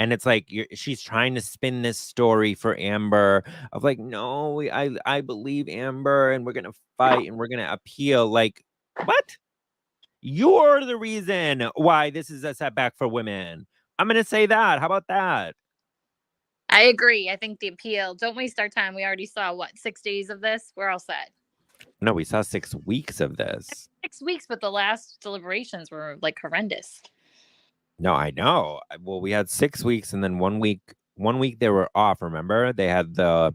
And it's like she's trying to spin this story for Amber of like, no, I believe Amber and we're going to fight and we're going to appeal. Like, what? You're the reason why this is a setback for women. I'm going to say that. How about that? I agree. I think the appeal, don't waste our time. We already saw, 6 days of this? We're all set. No, we saw 6 weeks of this. 6 weeks, but the last deliberations were like horrendous. No, I know. Well, we had 6 weeks and then 1 week they were off, remember? They had the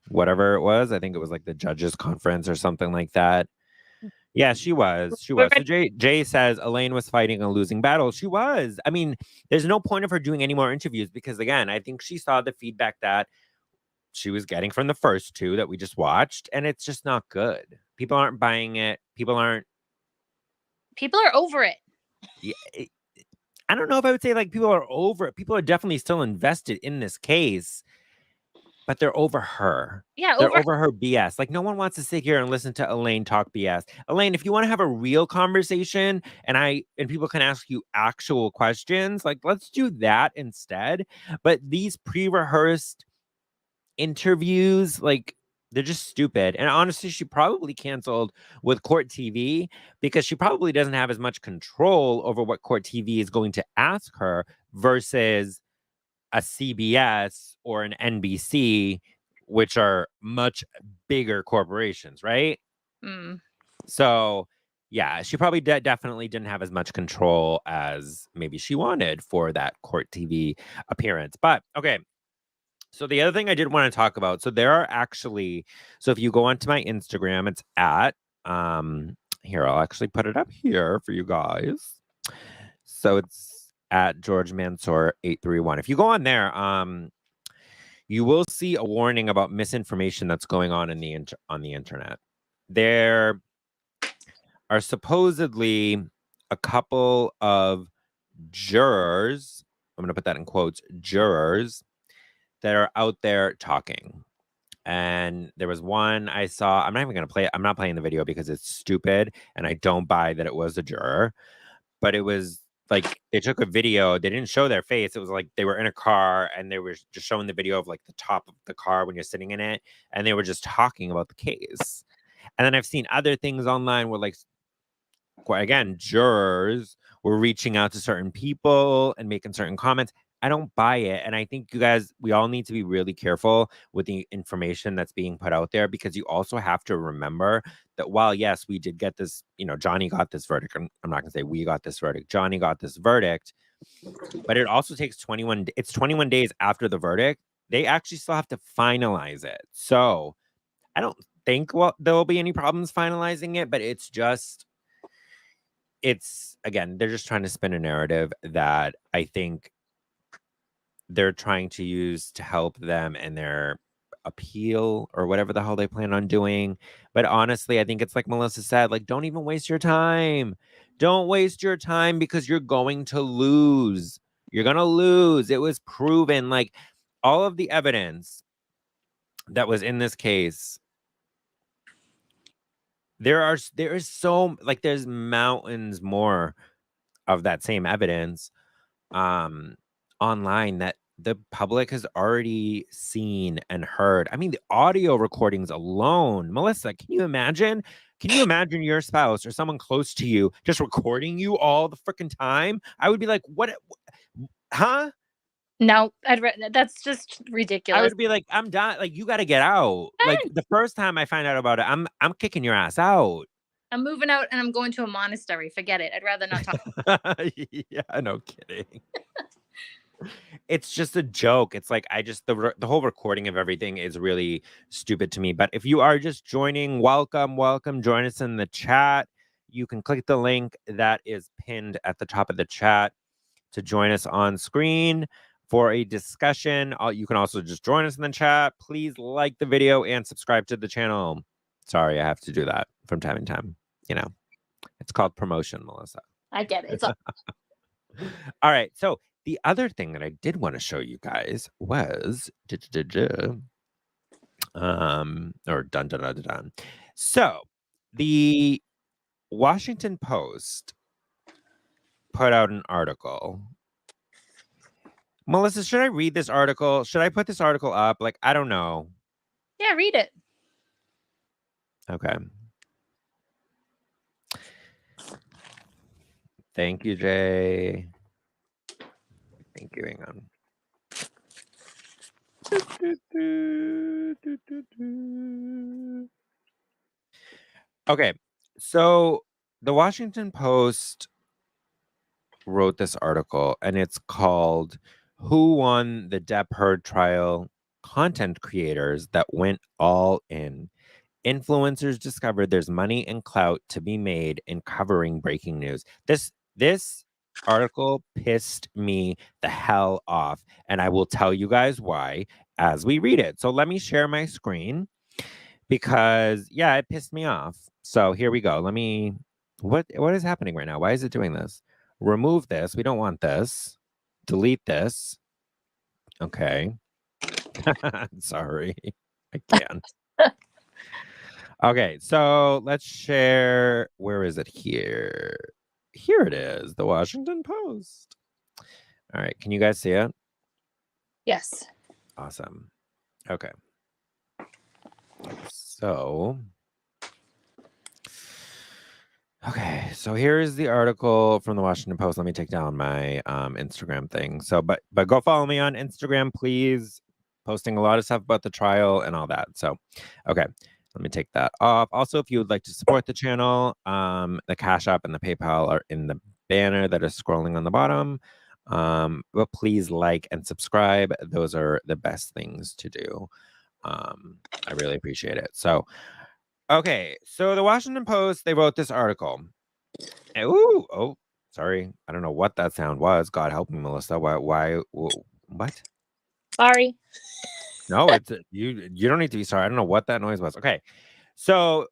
whatever it was. I think it was like the judges conference or something like that. Yeah, she was. So Jay says Elaine was fighting a losing battle. She was. I mean, there's no point of her doing any more interviews because, again, I think she saw the feedback that she was getting from the first 2 that we just watched, and it's just not good. People aren't buying it. People are over it. Yeah, I don't know if I would say like people are over it. People are definitely still invested in this case. But they're over her. Yeah, they're over her BS. Like, no one wants to sit here and listen to Elaine talk BS. Elaine, if you want to have a real conversation and people can ask you actual questions, like, let's do that instead. But these pre-rehearsed interviews, like, they're just stupid. And honestly, she probably canceled with Court TV because she probably doesn't have as much control over what Court TV is going to ask her versus a CBS or an NBC, which are much bigger corporations, right? Mm. So, yeah, she probably definitely didn't have as much control as maybe she wanted for that Court TV appearance. But, okay, so the other thing I did want to talk about, so there are actually, so if you go onto my Instagram, it's at, here, I'll actually put it up here for you guys. So it's at George Mansour 831. If you go on there, you will see a warning about misinformation that's going on in the on the internet. There are supposedly a couple of jurors, I'm going to put that in quotes, jurors that are out there talking. And there was one I saw, I'm not even going to play it. I'm not playing the video because it's stupid and I don't buy that it was a juror, but it was like they took a video, they didn't show their face. It was like they were in a car and they were just showing the video of like the top of the car when you're sitting in it. And they were just talking about the case. And then I've seen other things online where like, again, jurors were reaching out to certain people and making certain comments. I don't buy it. And I think you guys, we all need to be really careful with the information that's being put out there because you also have to remember that while, yes, we did get this, Johnny got this verdict. I'm not going to say we got this verdict. Johnny got this verdict. but it also takes 21. It's 21 days after the verdict. They actually still have to finalize it. So I don't think there will be any problems finalizing it, but it's again, they're just trying to spin a narrative that I think they're trying to use to help them in their appeal or whatever the hell they plan on doing. But honestly, I think it's like Melissa said, like, don't even waste your time. Don't waste your time because you're going to lose. You're going to lose. It was proven, like, all of the evidence that was in this case. There is so, like, there's mountains more of that same evidence online that the public has already seen and heard. I mean, the audio recordings alone. Melissa, can you imagine? Can you imagine your spouse or someone close to you just recording you all the freaking time? I would be like, what? Huh? No, that's just I ridiculous. would be like, I'm done. Like, you got to get out. Like, the first time I find out about it, I'm kicking your ass out. I'm moving out and I'm going to a monastery. Forget it. I'd rather not talk. Yeah, no kidding. It's just a joke. It's like the whole recording of everything is really stupid to me. But if you are just joining, welcome. Join us in the chat. You can click the link that is pinned at the top of the chat to join us on screen for a discussion. You can also just join us in the chat. Please like the video and subscribe to the channel. Sorry, I have to do that from time to time. You know, it's called promotion, Melissa. I get it. All right. So the other thing that I did want to show you guys was dun. So the Washington Post put out an article. Melissa, should I read this article? Should I put this article up? Like, I don't know. Yeah, read it. Okay. Thank you, Jay. Thank you. Hang on. Okay. So the Washington Post wrote this article, and it's called "Who Won the Depp Heard Trial? Content Creators That Went All In. Influencers discovered there's money and clout to be made in covering breaking news." This article pissed me the hell off, and I will tell you guys why as we read it. So let me share my screen because, yeah, it pissed me off. So here we go. What is happening right now? Why is it doing this? Remove this. We don't want this. Delete this. Okay. Sorry. I can't. Okay, so let's share. Where is it here? Here it is, the Washington Post. All right, can you guys see it? Yes. Awesome. Okay. So here is the article from the Washington Post. Let me take down my Instagram thing. So, but go follow me on Instagram, please. Posting a lot of stuff about the trial and all that. So, okay. Let me take that off. Also, if you would like to support the channel, the Cash App and the PayPal are in the banner that is scrolling on the bottom. But please like and subscribe. Those are the best things to do. I really appreciate it. So, okay. So the Washington Post, they wrote this article. Oh, sorry. I don't know what that sound was. God help me, Melissa. Why what? Sorry. No, it's you don't need to be sorry. I don't know what that noise was. Okay. So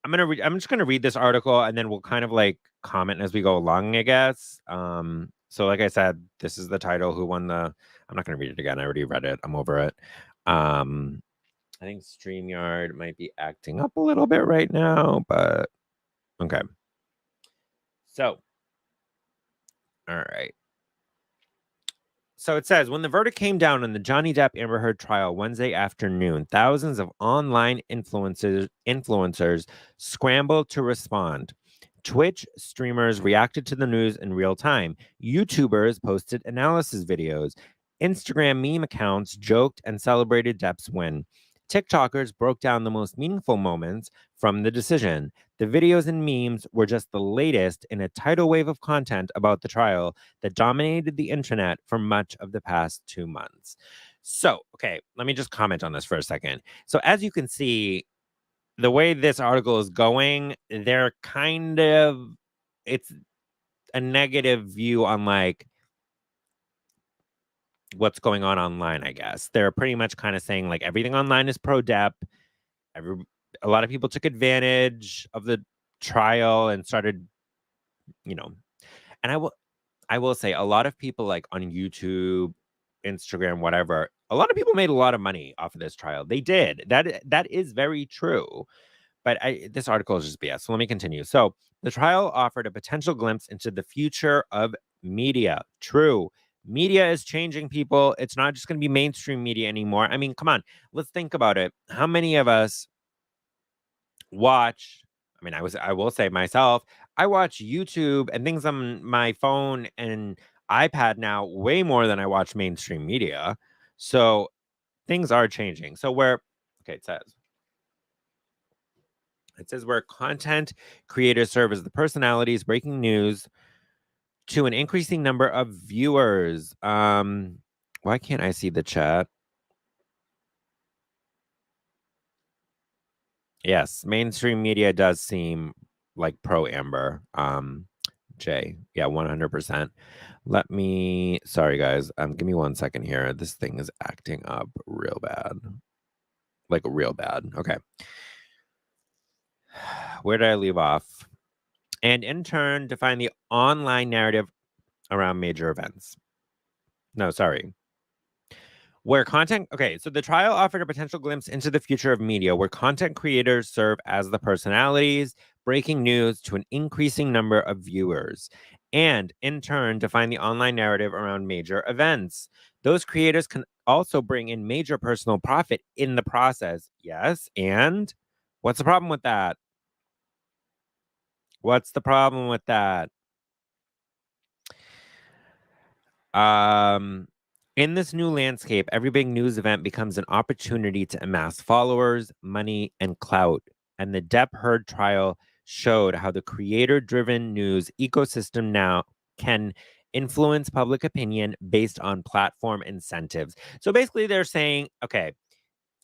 I'm just gonna read this article and then we'll kind of like comment as we go along, I guess. So like I said, this is the title, Who Won the I'm not gonna read it again. I already read it. I'm over it. I think StreamYard might be acting up a little bit right now, but okay. So all right. So it says, when the verdict came down on the Johnny Depp Amber Heard trial Wednesday afternoon, thousands of online influencers scrambled to respond. Twitch streamers reacted to the news in real time. YouTubers posted analysis videos. Instagram meme accounts joked and celebrated Depp's win. TikTokers broke down the most meaningful moments from the decision. The videos and memes were just the latest in a tidal wave of content about the trial that dominated the internet for much of the past 2 months. So, okay, let me just comment on this for a second. So, as you can see, the way this article is going, they're kind of, it's a negative view on like what's going on online, I guess. They're pretty much kind of saying like everything online is pro Depp. A lot of people took advantage of the trial and started, you know, and I will say a lot of people like on YouTube, Instagram, whatever, a lot of people made a lot of money off of this trial. They did. That is very true. But this article is just BS. So let me continue. So the trial offered a potential glimpse into the future of media. True. Media is changing, people. It's not just going to be mainstream media anymore. I mean, come on. Let's think about it. How many of us watch? I mean, I will say myself, I watch YouTube and things on my phone and iPad now way more than I watch mainstream media. So things are changing. So okay, it says where content creators serve as the personalities breaking news to an increasing number of viewers. Why can't I see the chat? Yes, mainstream media does seem like pro Amber. Jay, yeah, 100%. Sorry guys, give me 1 second here. This thing is acting up real bad. Like real bad. Okay. Where did I leave off? And in turn, define the online narrative around major events. No, sorry. So the trial offered a potential glimpse into the future of media where content creators serve as the personalities, breaking news to an increasing number of viewers, and in turn, define the online narrative around major events. Those creators can also bring in major personal profit in the process. Yes, and what's the problem with that? What's the problem with that? In this new landscape, every big news event becomes an opportunity to amass followers, money, and clout. And the Depp Heard trial showed how the creator-driven news ecosystem now can influence public opinion based on platform incentives. So basically, they're saying, okay,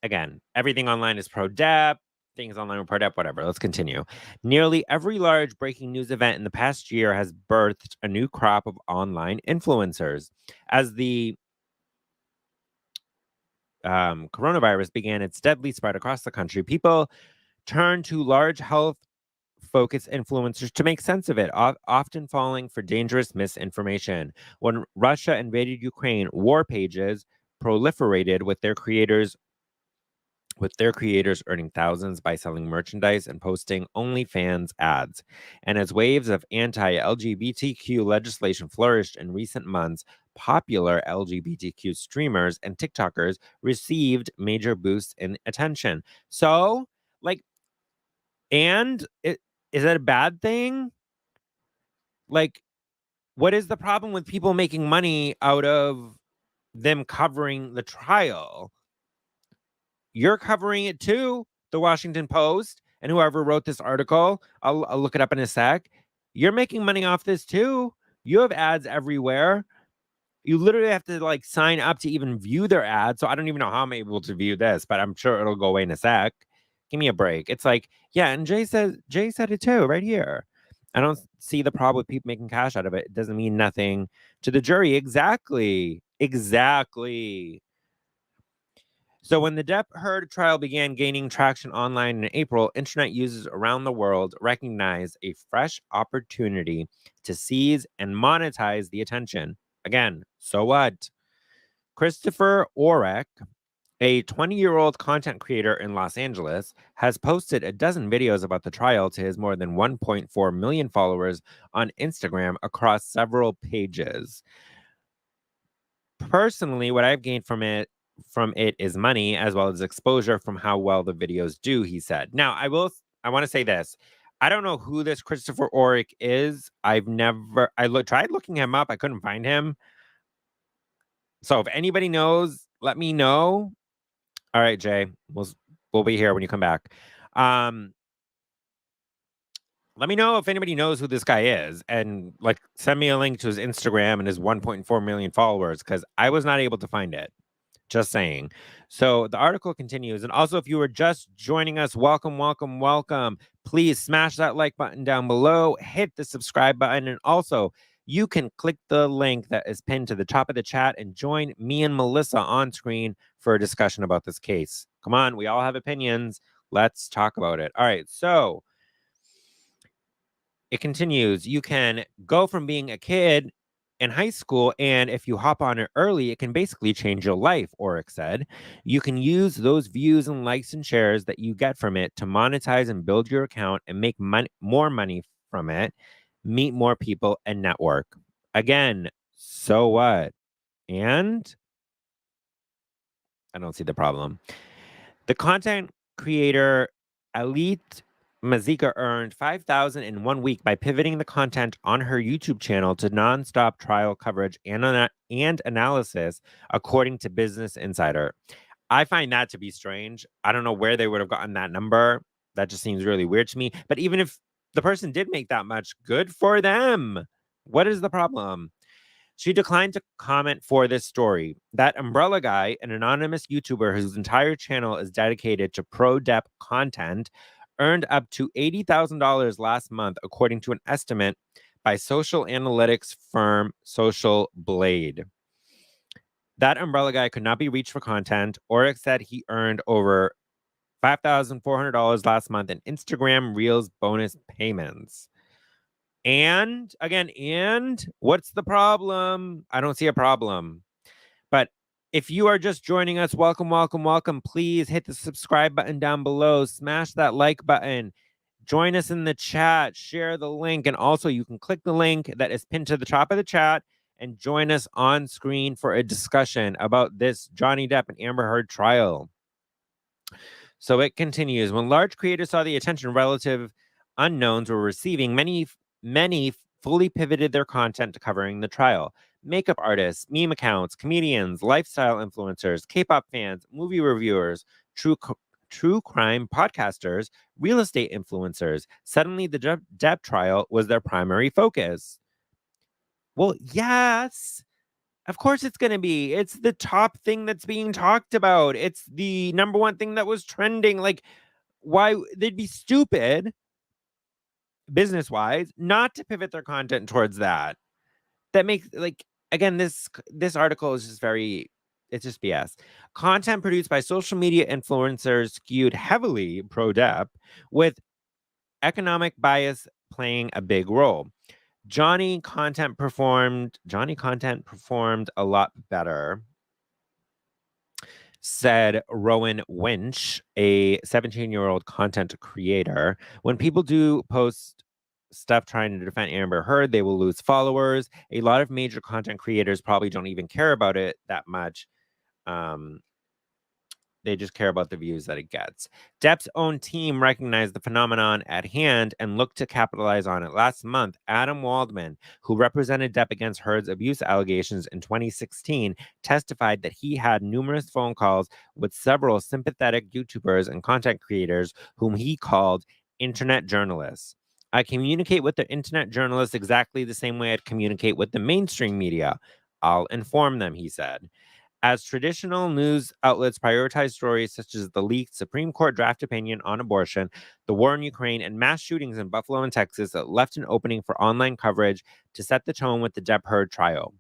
again, everything online is pro Depp, things online are pro Depp, whatever. Let's continue. Nearly every large breaking news event in the past year has birthed a new crop of online influencers. As the coronavirus began its deadly spread across the country, people turned to large health focused influencers to make sense of it, often falling for dangerous misinformation. When Russia invaded Ukraine, war pages proliferated with their creators earning thousands by selling merchandise and posting OnlyFans ads. And as waves of anti-LGBTQ legislation flourished in recent months, popular LGBTQ streamers and TikTokers received major boosts in attention. So, is that a bad thing? Like, what is the problem with people making money out of them covering the trial? You're covering it too, the Washington Post and whoever wrote this article. I'll look it up in a sec. You're making money off this too. You have ads everywhere. You literally have to sign up to even view their ads. So I don't even know how I'm able to view this, but I'm sure it'll go away in a sec. Give me a break. It's like, yeah, and Jay said it too, right here. I don't see the problem with people making cash out of it. It doesn't mean nothing to the jury. Exactly. So when the Depp Heard trial began gaining traction online in April, internet users around the world recognized a fresh opportunity to seize and monetize the attention. Again, so what? Christopher Orek, a 20-year-old content creator in Los Angeles, has posted a dozen videos about the trial to his more than 1.4 million followers on Instagram across several pages. Personally, what I've gained from it is money as well as exposure from how well the videos do, he said. Now, I want to say this. I don't know who this Christopher Orek is. Tried looking him up. I couldn't find him. So if anybody knows, let me know. All right, Jay. We'll be here when you come back. Let me know if anybody knows who this guy is, and like send me a link to his Instagram and his 1.4 million followers, because I was not able to find it. Just saying. So the article continues. And also, if you were just joining us, welcome, welcome, welcome. Please smash that like button down below, hit the subscribe button, and also you can click the link that is pinned to the top of the chat and join me and Melissa on screen for a discussion about this case. Come on, we all have opinions. Let's talk about it. All right, so it continues. You can go from being a kid in high school, and if you hop on it early, it can basically change your life, Oryx said. You can use those views and likes and shares that you get from it to monetize and build your account and make more money from it, meet more people, and network. Again, so what? And I don't see the problem. The content creator Elite Mazika earned $5,000 in 1 week by pivoting the content on her YouTube channel to nonstop trial coverage and analysis, according to Business Insider. I find that to be strange. I don't know where they would have gotten that number. That just seems really weird to me. But even if the person did make that much, good for them. What is the problem? She declined to comment for this story. That Umbrella Guy, an anonymous YouTuber whose entire channel is dedicated to pro-Depp content, earned up to $80,000 last month, according to an estimate by social analytics firm Social Blade. That Umbrella Guy could not be reached for content. Oryx said he earned over $5,400 last month in Instagram Reels bonus payments. And what's the problem? I don't see a problem. But if you are just joining us, welcome, welcome, welcome. Please hit the subscribe button down below. Smash that like button. Join us in the chat. Share the link. And also, you can click the link that is pinned to the top of the chat and join us on screen for a discussion about this Johnny Depp and Amber Heard trial. So it continues. When large creators saw the attention relative unknowns were receiving, many fully pivoted their content to covering the trial. Makeup artists, meme accounts, comedians, lifestyle influencers, K-pop fans, movie reviewers, true crime podcasters, real estate influencers. Suddenly, the Depp trial was their primary focus. Well, yes. Of course it's going to be. It's the top thing that's being talked about. It's the number one thing that was trending. Like, why they'd be stupid business-wise not to pivot their content towards that. That makes, like, again, this article is just it's just BS. Content produced by social media influencers skewed heavily pro-Depp, with economic bias playing a big role. Johnny content performed a lot better, said Rowan Winch, a 17-year-old content creator. When people do post stuff trying to defend Amber Heard, they will lose followers. A lot of major content creators probably don't even care about it that much. They just care about the views that it gets. Depp's own team recognized the phenomenon at hand and looked to capitalize on it. Last month, Adam Waldman, who represented Depp against Heard's abuse allegations in 2016, testified that he had numerous phone calls with several sympathetic YouTubers and content creators whom he called internet journalists. I communicate with the internet journalists exactly the same way I'd communicate with the mainstream media. I'll inform them, he said. As traditional news outlets prioritize stories such as the leaked Supreme Court draft opinion on abortion, the war in Ukraine, and mass shootings in Buffalo and Texas, it left an opening for online coverage to set the tone with the Depp Heard trial.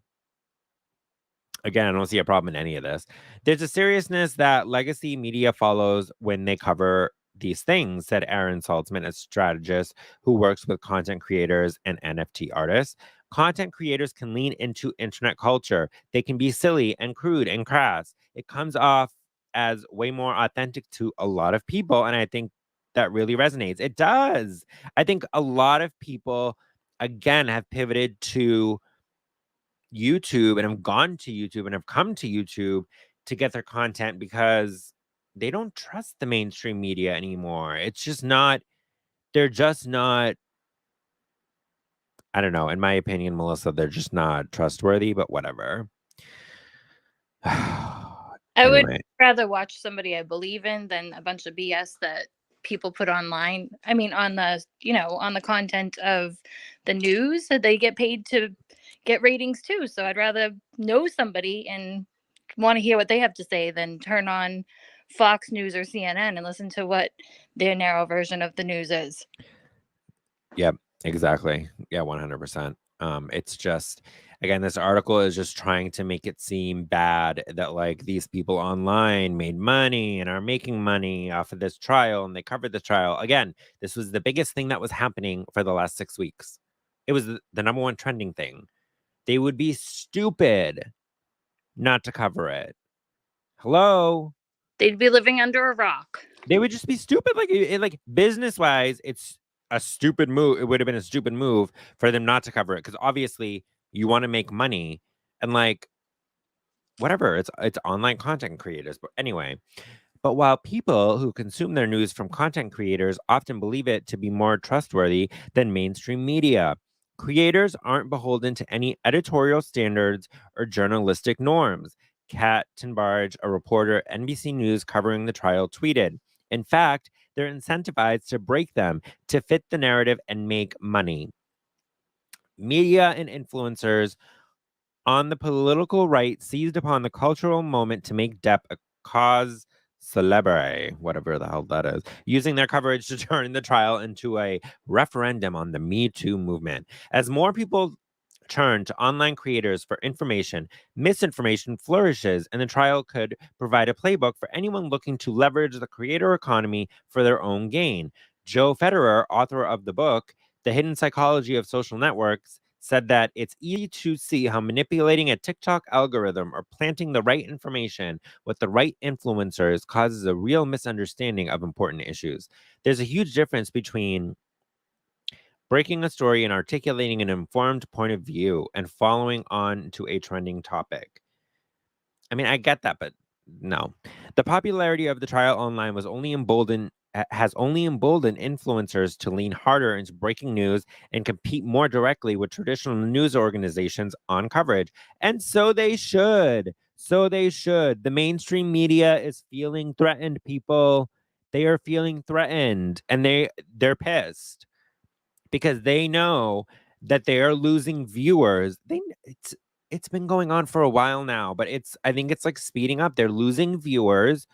Again, I don't see a problem in any of this. There's a seriousness that legacy media follows when they cover these things, said Aaron Saltzman, a strategist who works with content creators and NFT artists. Content creators can lean into internet culture. They can be silly and crude and crass. It comes off as way more authentic to a lot of people. And I think that really resonates. It does. I think a lot of people, again, have pivoted to YouTube and have gone to YouTube and have come to YouTube to get their content because they don't trust the mainstream media anymore. It's just not, they're just not, I don't know, in my opinion, Melissa, they're just not trustworthy, but whatever. I would Anyway. rather watch somebody I believe in than a bunch of BS that people put online. I mean, on the, on the content of the news that they get paid to get ratings too. So I'd rather know somebody and want to hear what they have to say than turn on Fox News or CNN and listen to what their narrow version of the news is. Yep, exactly. Yeah, 100%. It's just, again, this article is just trying to make it seem bad that like these people online made money and are making money off of this trial, and they covered the trial. Again, this was the biggest thing that was happening for the last 6 weeks. It was the number one trending thing. They would be stupid not to cover it. Hello? They'd be living under a rock. They would just be stupid. Like business wise, it's a stupid move. It would have been a stupid move for them not to cover it, because obviously you want to make money and like whatever. It's online content creators. But anyway, but while people who consume their news from content creators often believe it to be more trustworthy than mainstream media, creators aren't beholden to any editorial standards or journalistic norms. Kat Tenbarge, a reporter at NBC News covering the trial, tweeted, "In fact, they're incentivized to break them to fit the narrative and make money. Media and influencers on the political right seized upon the cultural moment to make Depp a cause célèbre, whatever the hell that is, using their coverage to turn the trial into a referendum on the Me Too movement. As more people turn to online creators for information, misinformation flourishes, and the trial could provide a playbook for anyone looking to leverage the creator economy for their own gain." Joe Federer, author of the book The Hidden Psychology of Social Networks, said that it's easy to see how manipulating a TikTok algorithm or planting the right information with the right influencers causes a real misunderstanding of important issues. There's a huge difference between breaking a story and articulating an informed point of view and following on to a trending topic. I mean, I get that, but no. The popularity of the trial online has only emboldened influencers to lean harder into breaking news and compete more directly with traditional news organizations on coverage. And so they should. So they should. The mainstream media is feeling threatened, people. They are feeling threatened, and they're pissed because they know that they are losing viewers. It's been going on for a while now, but I think it's like speeding up. They're losing viewers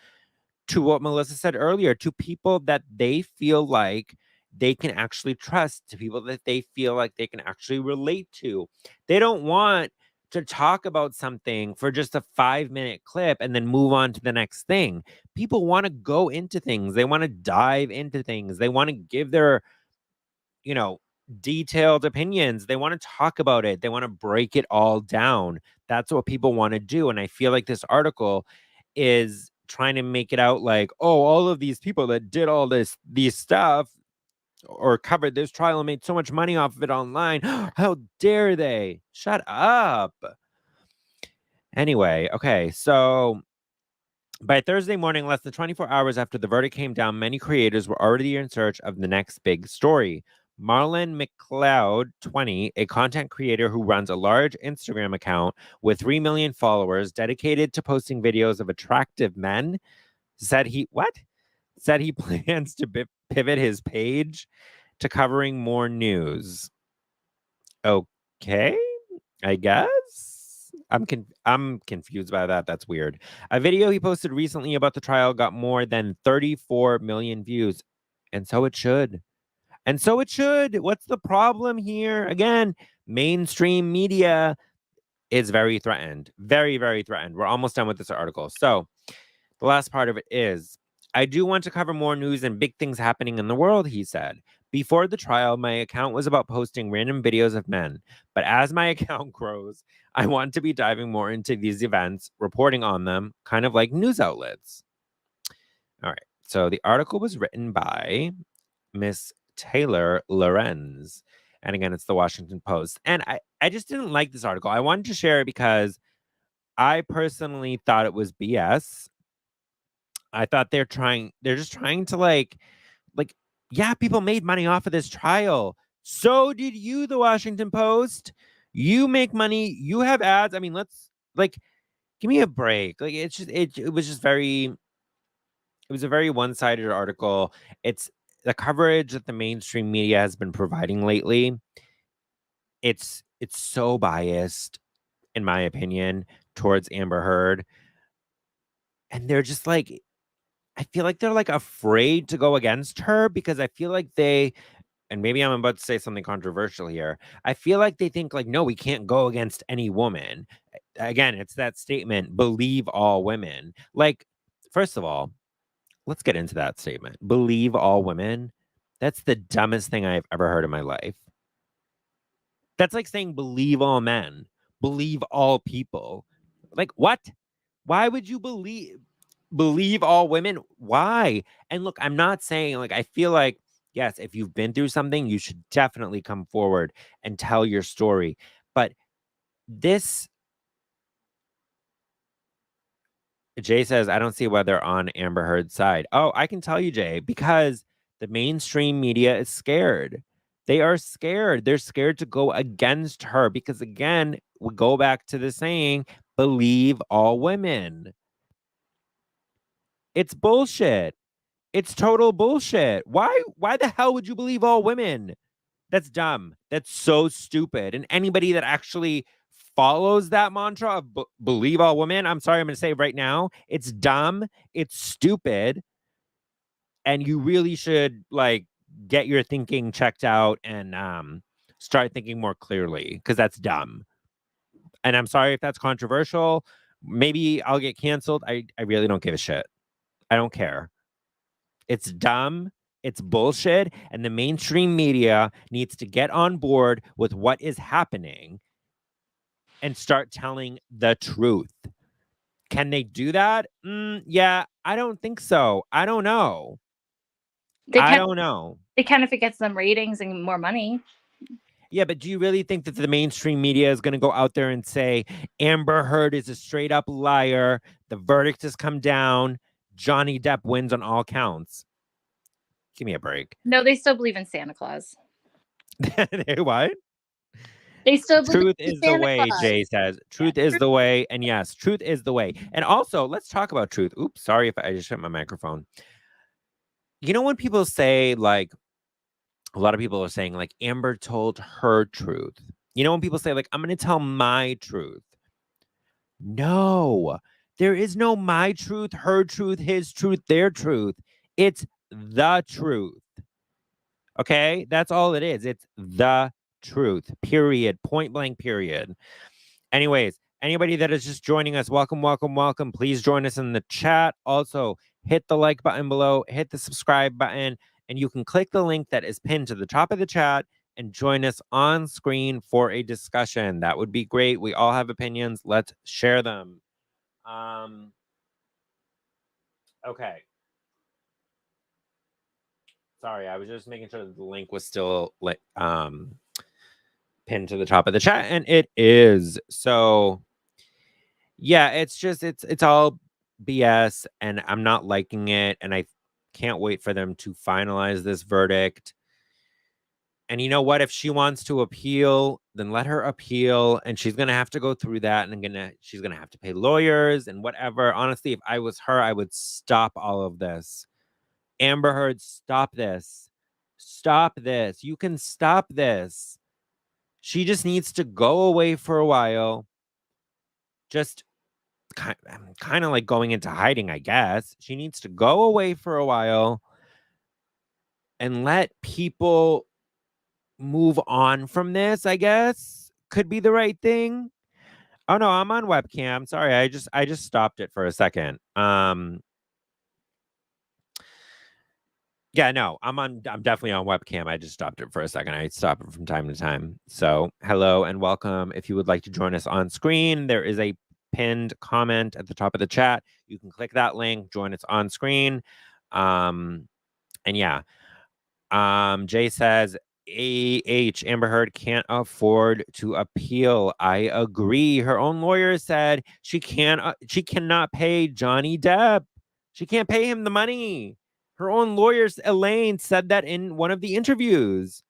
to what Melissa said earlier, to people that they feel like they can actually trust, to people that they feel like they can actually relate to. They don't want to talk about something for just a 5-minute clip and then move on to the next thing. People want to go into things. They want to dive into things. They want to give their, detailed opinions. They want to talk about it. They want to break it all down. That's what people want to do. And I feel like this article is trying to make it out like, oh, all of these people that did all these stuff or covered this trial and made so much money off of it online. How dare they? Shut up. Anyway, okay, so by Thursday morning, less than 24 hours after the verdict came down, many creators were already in search of the next big story. Marlon McLeod, 20, a content creator who runs a large Instagram account with 3 million followers dedicated to posting videos of attractive men, said he plans to pivot his page to covering more news. Okay, I guess. I'm confused by that. That's weird. A video he posted recently about the trial got more than 34 million views, and so it should. And so it should. What's the problem here? Again, mainstream media is very threatened. Very, very threatened. We're almost done with this article. So the last part of it is, I do want to cover more news and big things happening in the world, he said. Before the trial, my account was about posting random videos of men. But as my account grows, I want to be diving more into these events, reporting on them, kind of like news outlets. All right. So the article was written by Miss Taylor Lorenz. And again, it's the Washington Post. And I just didn't like this article. I wanted to share it because I personally thought it was BS. I thought they're just trying to like, yeah, people made money off of this trial. So did you, the Washington Post. You make money. You have ads. I mean, Give me a break. Like it's just it was just very it was a very one-sided article. It's the coverage that the mainstream media has been providing lately. It's so biased, in my opinion, towards Amber Heard. And they're just like, I feel like they're like afraid to go against her because I feel like and maybe I'm about to say something controversial here. I feel like they think like, no, we can't go against any woman. Again, it's that statement, believe all women. Like, first of all, let's get into that statement. Believe all women. That's the dumbest thing I've ever heard in my life. That's like saying believe all men, believe all people. Like, what? Why would you believe all women? Why? And look, I'm not saying like I feel like yes, if you've been through something, you should definitely come forward and tell your story. But this Jay says, I don't see why they're on Amber Heard's side. Oh, I can tell you, Jay, because the mainstream media is scared. They are scared. They're scared to go against her because, again, we go back to the saying, believe all women. It's bullshit. It's total bullshit. Why the hell would you believe all women? That's dumb. That's so stupid. And anybody that actually follows that mantra of believe all women, I'm sorry, I'm going to say right now, it's dumb, it's stupid, and you really should like get your thinking checked out and start thinking more clearly because that's dumb. And I'm sorry if that's controversial. Maybe I'll get canceled. I really don't give a shit. I don't care. It's dumb. It's bullshit. And the mainstream media needs to get on board with what is happening and start telling the truth. Can they do that? Yeah, I don't think so. I don't know. I don't know. They can if it gets them ratings and more money. Yeah, but do you really think that the mainstream media is going to go out there and say Amber Heard is a straight up liar? The verdict has come down. Johnny Depp wins on all counts. Give me a break. No, they still believe in Santa Claus. What? They still believe Truth in is the Santa way, Claus. Jay says. Truth is the way. And yes, truth is the way. And also, let's talk about truth. Oops, sorry if I just shut my microphone. You know, when people say, like, a lot of people are saying, like, Amber told her truth. You know, when people say, like, I'm going to tell my truth. No, there is no my truth, her truth, his truth, their truth. It's the truth. Okay? That's all it is. It's the truth, period. Point blank, period. Anyways, anybody that is just joining us, welcome, welcome, welcome. Please join us in the chat. Also, hit the like button below, hit the subscribe button, and you can click the link that is pinned to the top of the chat and join us on screen for a discussion. That would be great. We all have opinions. Let's share them. Okay. Sorry, I was just making sure that the link was still pinned to the top of the chat, and it is. So yeah, it's just it's all BS, and I'm not liking it, and I can't wait for them to finalize this verdict. And you know what? If she wants to appeal, then let her appeal, and she's gonna have to go through that, and she's gonna have to pay lawyers and whatever. Honestly, if I was her, I would stop all of this. Amber Heard, stop this. Stop this. You can stop this. She just needs to go away for a while. Just kind of like going into hiding, I guess. She needs to go away for a while and let people move on from this, I guess. Could be the right thing. Oh no, I'm on webcam. Sorry, I just stopped it for a second. Yeah, no, I'm definitely on webcam. I just stopped it for a second. I stop it from time to time. So, hello and welcome. If you would like to join us on screen, there is a pinned comment at the top of the chat. You can click that link, join us on screen. And yeah. Jay says Amber Heard can't afford to appeal. I agree. Her own lawyer said she cannot pay Johnny Depp. She can't pay him the money. Her own lawyer, Elaine, said that in one of the interviews.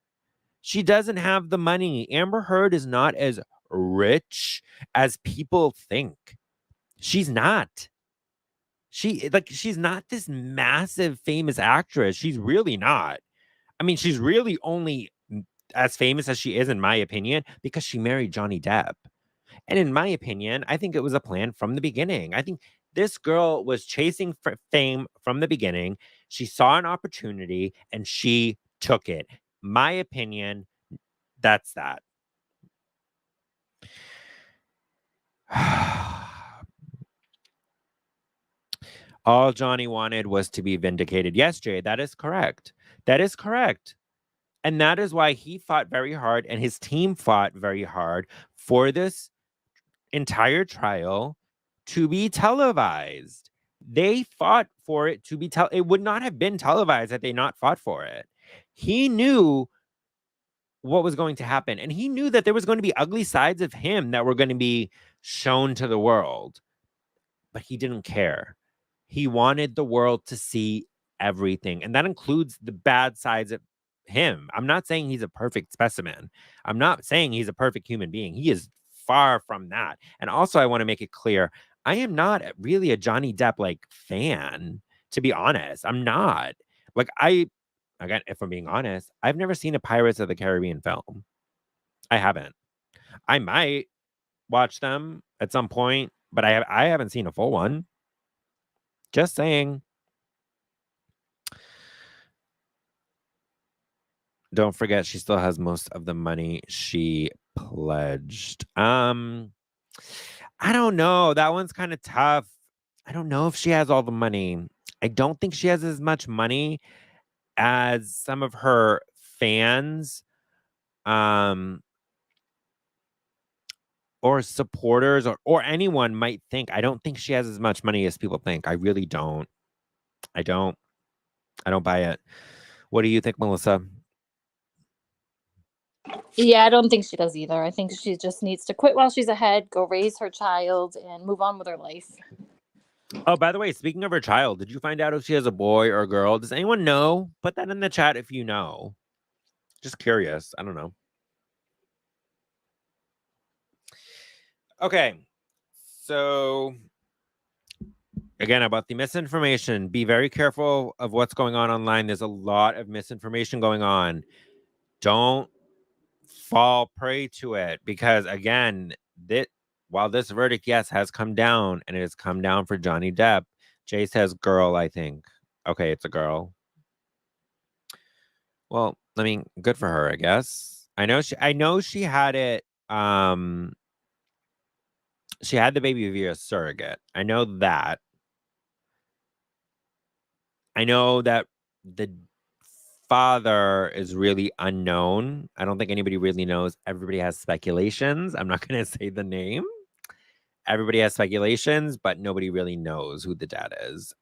She doesn't have the money. Amber Heard is not as rich as people think. She's not. She's not this massive famous actress. She's really not. I mean, she's really only as famous as she is, in my opinion, because she married Johnny Depp. And in my opinion, I think it was a plan from the beginning. I think this girl was chasing fame from the beginning. She saw an opportunity and she took it. My opinion, that's that. All Johnny wanted was to be vindicated. Yes, Jay, that is correct. That is correct. And that is why he fought very hard and his team fought very hard for this entire trial to be televised. They fought for it to be it would not have been televised had they not fought for it. He knew what was going to happen, and he knew that there was going to be ugly sides of him that were going to be shown to the world. But he didn't care. He wanted the world to see everything, and that includes the bad sides of him. I'm not saying he's a perfect specimen. I'm not saying he's a perfect human being. He is far from that. And also, I want to make it clear, I am not really a Johnny Depp like fan, to be honest. I'm not. Like, again, if I'm being honest, I've never seen a Pirates of the Caribbean film. I haven't. I might watch them at some point, but I haven't seen a full one. Just saying. Don't forget, she still has most of the money she pledged. I don't know. That one's kind of tough. I don't know if she has all the money. I don't think she has as much money as some of her fans, or supporters, or anyone might think. I don't think she has as much money as people think. I really don't. I don't buy it. What do you think, Melissa? Yeah, I don't think she does either. I think she just needs to quit while she's ahead, go raise her child, and move on with her life. Oh, by the way, speaking of her child, did you find out if she has a boy or a girl? Does anyone know? Put that in the chat if you know. Just curious. I don't know. Okay. So, again, about the misinformation, be very careful of what's going on online. There's a lot of misinformation going on. Don't fall prey to it, because, again, while this verdict, yes, has come down, and it has come down for Johnny Depp, Jay says girl, I think. Okay, it's a girl. Well, I mean, good for her, I guess. I know she had it, she had the baby via surrogate. I know that. I know that the father is really unknown. I don't think anybody really knows. Everybody has speculations. I'm not going to say the name. Everybody has speculations, but nobody really knows who the dad is.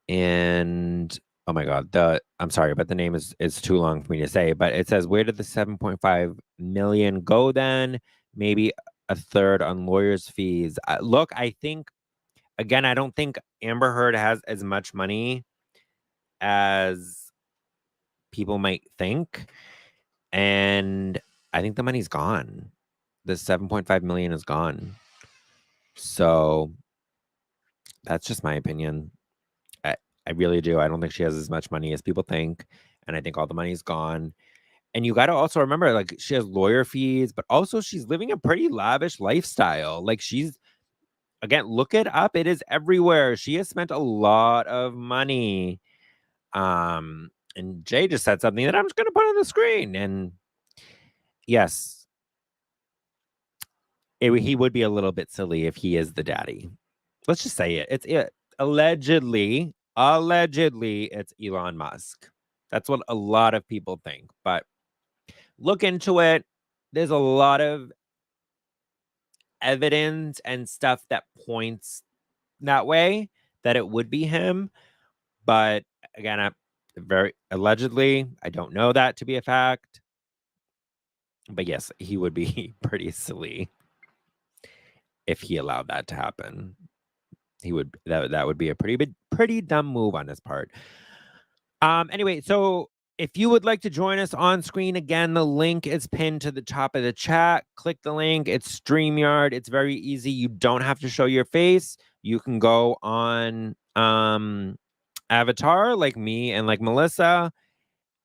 And oh my God, I'm sorry, but the name is too long for me to say. But it says, where did the 7.5 million go then? Maybe a third on lawyers' fees. Look, I think, again, I don't think Amber Heard has as much money as people might think. And I think the money's gone. The 7.5 million is gone. So that's just my opinion. I really do. I don't think she has as much money as people think. And I think all the money's gone. And you got to also remember, like, she has lawyer fees, but also she's living a pretty lavish lifestyle. Like, again, look it up. It is everywhere. She has spent a lot of money. And Jay just said something that I'm just going to put on the screen. And yes, he would be a little bit silly if he is the daddy. Let's just say it. Allegedly, it's Elon Musk. That's what a lot of people think. But look into it. There's a lot of evidence and stuff that points that way, that it would be him. But again, very allegedly, I don't know that to be a fact. But yes, he would be pretty silly if he allowed that to happen. That would be a pretty dumb move on his part. Anyway, so if you would like to join us on screen, again, the link is pinned to the top of the chat. Click the link. It's StreamYard. It's very easy. You don't have to show your face. You can go on Avatar like me and like Melissa.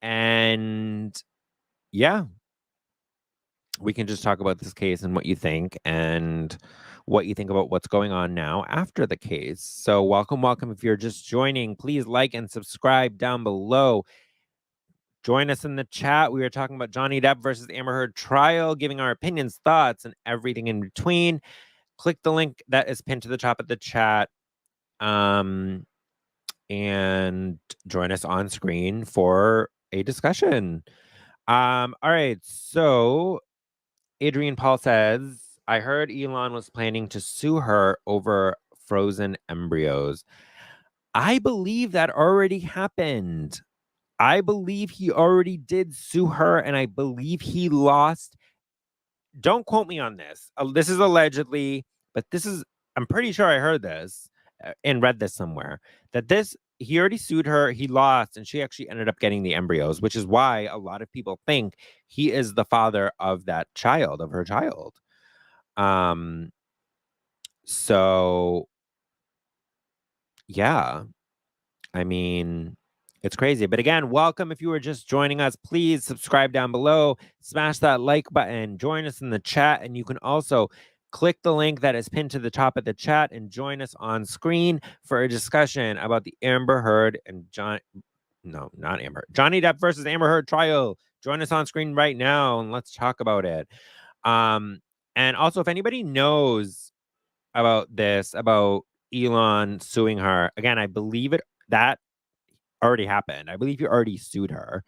And yeah, we can just talk about this case and what you think and what you think about what's going on now after the case. So welcome. If you're just joining, please like and subscribe down below. Join us in the chat. We were talking about Johnny Depp versus Amber Heard trial, giving our opinions, thoughts, and everything in between. Click the link that is pinned to the top of the chat. And join us on screen for a discussion. All right. So Adrian Paul says, I heard Elon was planning to sue her over frozen embryos. I believe that already happened. I believe he already did sue her, and I believe he lost. Don't quote me on this. This is allegedly, but I'm pretty sure I heard this and read this somewhere, that he already sued her, he lost, and she actually ended up getting the embryos, which is why a lot of people think he is the father of that child, of her child. So yeah, I mean, it's crazy. But again, welcome. If you were just joining us, please subscribe down below, smash that like button, join us in the chat, and you can also click the link that is pinned to the top of the chat and join us on screen for a discussion about the Amber Heard and Johnny Depp versus Amber Heard trial. Join us on screen right now and let's talk about it. And also, if anybody knows about Elon suing her, again, I believe that already happened. I believe he already sued her.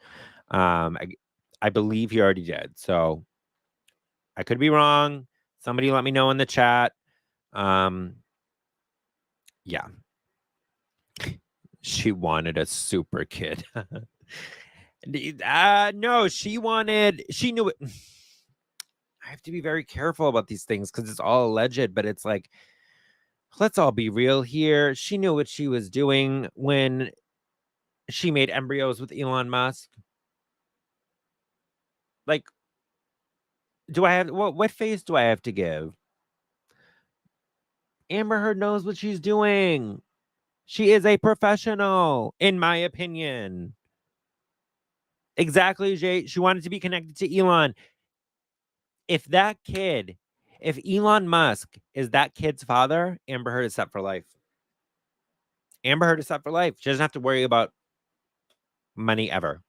I believe he already did. So I could be wrong. Somebody let me know in the chat. Yeah. She wanted a super kid. No, she knew it. I have to be very careful about these things because it's all alleged, but it's like, let's all be real here. She knew what she was doing when she made embryos with Elon Musk. Like, what face do I have to give? Amber Heard knows what she's doing. She is a professional, in my opinion. Exactly, Jay. She wanted to be connected to Elon. If Elon Musk is that kid's father, Amber Heard is set for life. Amber Heard is set for life. She doesn't have to worry about money ever.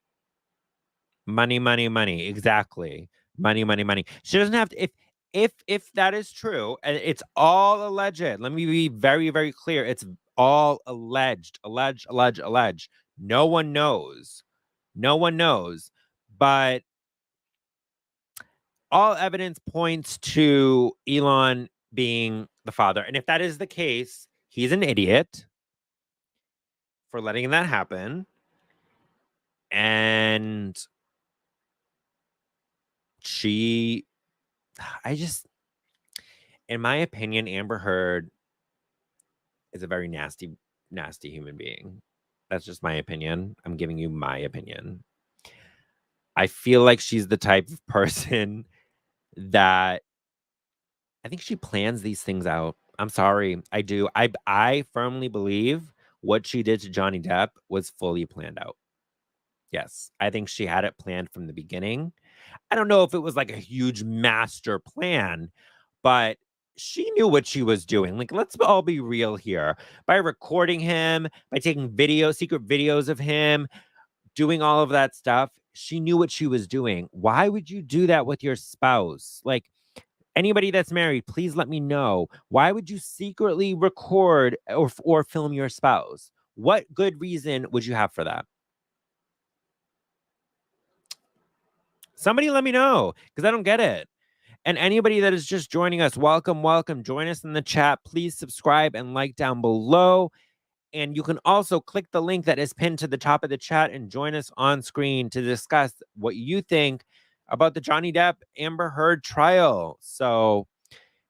Money, money, money. Exactly. Money, money, money. She doesn't have to. If that is true, and it's all alleged. Let me be very, very clear. It's all alleged. No one knows. But all evidence points to Elon being the father. And if that is the case, he's an idiot for letting that happen. And in my opinion, Amber Heard is a very nasty, nasty human being. That's just my opinion. I'm giving you my opinion. I feel like she's the type of person that I think she plans these things out. I'm sorry. I do. I firmly believe what she did to Johnny Depp was fully planned out. Yes. I think she had it planned from the beginning. I don't know if it was like a huge master plan, but she knew what she was doing. Like, let's all be real here. By recording him, by taking secret videos of him, doing all of that stuff, she knew what she was doing. Why would you do that with your spouse? Like, anybody that's married, please let me know. Why would you secretly record or film your spouse? What good reason would you have for that? Somebody let me know, because I don't get it. And anybody that is just joining us, welcome. Join us in the chat. Please subscribe and like down below. And you can also click the link that is pinned to the top of the chat and join us on screen to discuss what you think about the Johnny Depp Amber Heard trial. So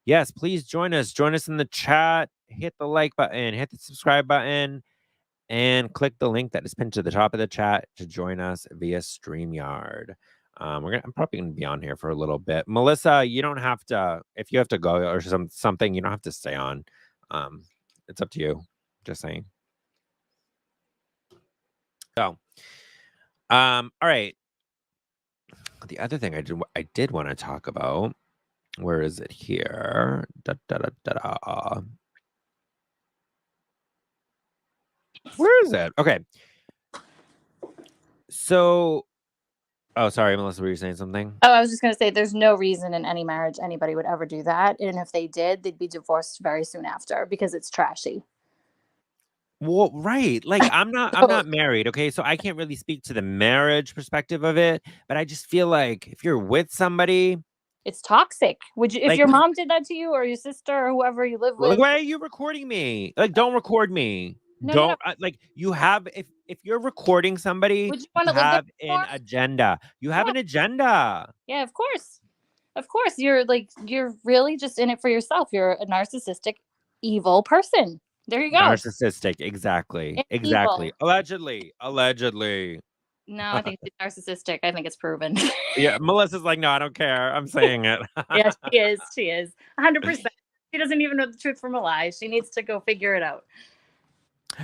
yes, please join us. Join us in the chat. Hit the like button. Hit the subscribe button. and click the link that is pinned to the top of the chat to join us via StreamYard. I'm probably gonna be on here for a little bit. Melissa, you don't have to. If you have to go or something, you don't have to stay on. It's up to you. Just saying. So, all right. The other thing I did want to talk about. Where is it here? Where is it? Okay. So, oh, sorry, Melissa, were you saying something? Oh, I was just going to say there's no reason in any marriage anybody would ever do that. And if they did, they'd be divorced very soon after because it's trashy. Well, right. Like I'm not married, okay? So I can't really speak to the marriage perspective of it, but I just feel like if you're with somebody, it's toxic. Would you, if like, your mom did that to you or your sister or whoever you live with? Like, why are you recording me? Like, don't record me. No. Like you have if you're recording somebody, would you want you to live have there an agenda. You have an agenda. Yeah, of course. Of course. You're really just in it for yourself. You're a narcissistic, evil person. There you go. Narcissistic, exactly. It's exactly. evil. Allegedly. No, I think she's narcissistic. I think it's proven. Yeah, Melissa's like, no, I don't care. I'm saying it. Yeah, she is. She is 100%. She doesn't even know the truth from a lie. She needs to go figure it out.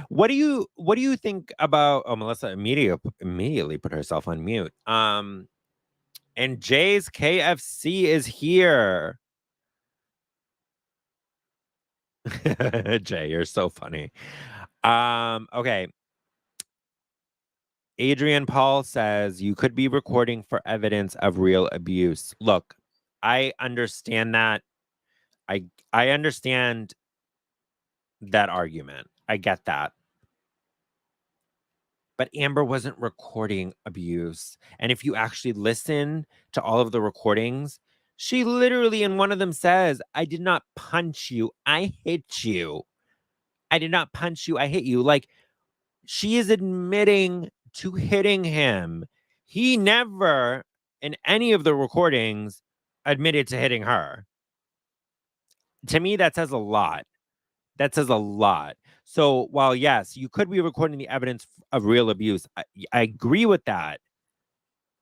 What do you think about? Oh, Melissa immediately put herself on mute. And Jay's KFC is here. Jay, you're so funny. Okay. Adrian Paul says you could be recording for evidence of real abuse. Look, I understand that. I understand that argument. I get that. But Amber wasn't recording abuse. And if you actually listen to all of the recordings, she literally in one of them says, I did not punch you. I hit you. I did not punch you. I hit you. Like, she is admitting to hitting him. He never, in any of the recordings, admitted to hitting her. To me, that says a lot. That says a lot. So while, yes, you could be recording the evidence of real abuse, I agree with that.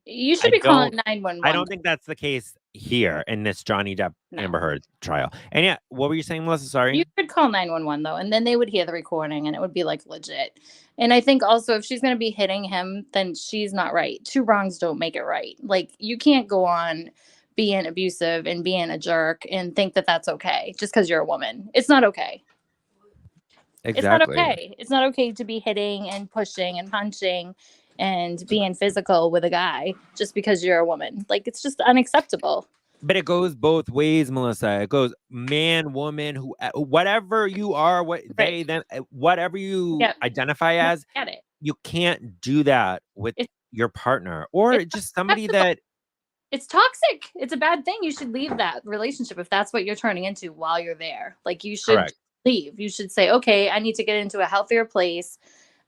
You should be calling 911. I don't think that's the case here in this Johnny Depp Amber Heard trial. And yeah, what were you saying, Melissa? Sorry. You could call 911 though, and then they would hear the recording and it would be like legit. And I think also if she's going to be hitting him, then she's not right. Two wrongs don't make it right. Like you can't go on being abusive and being a jerk and think that that's okay just because you're a woman. It's not okay. Exactly. It's not okay. It's not okay to be hitting and pushing and punching and being physical with a guy just because you're a woman. Like it's just unacceptable. But it goes both ways, Melissa. It goes man, woman, who, whatever you are, what they, them, whatever you identify as. Get it. You can't do that with your partner or just somebody that. It's toxic. It's a bad thing. You should leave that relationship if that's what you're turning into while you're there. Like you should leave. You should say, okay, I need to get into a healthier place.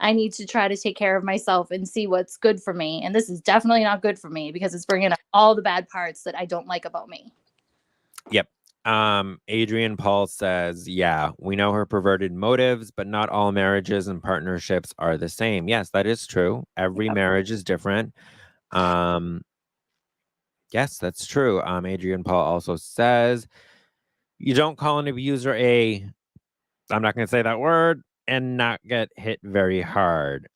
I need to try to take care of myself and see what's good for me. And this is definitely not good for me because it's bringing up all the bad parts that I don't like about me. Yep. Adrian Paul says, yeah, we know her perverted motives, but not all marriages and partnerships are the same. Yes, that is true. Every marriage is different. Yes, that's true. Adrian Paul also says, you don't call an abuser I'm not going to say that word, and not get hit very hard.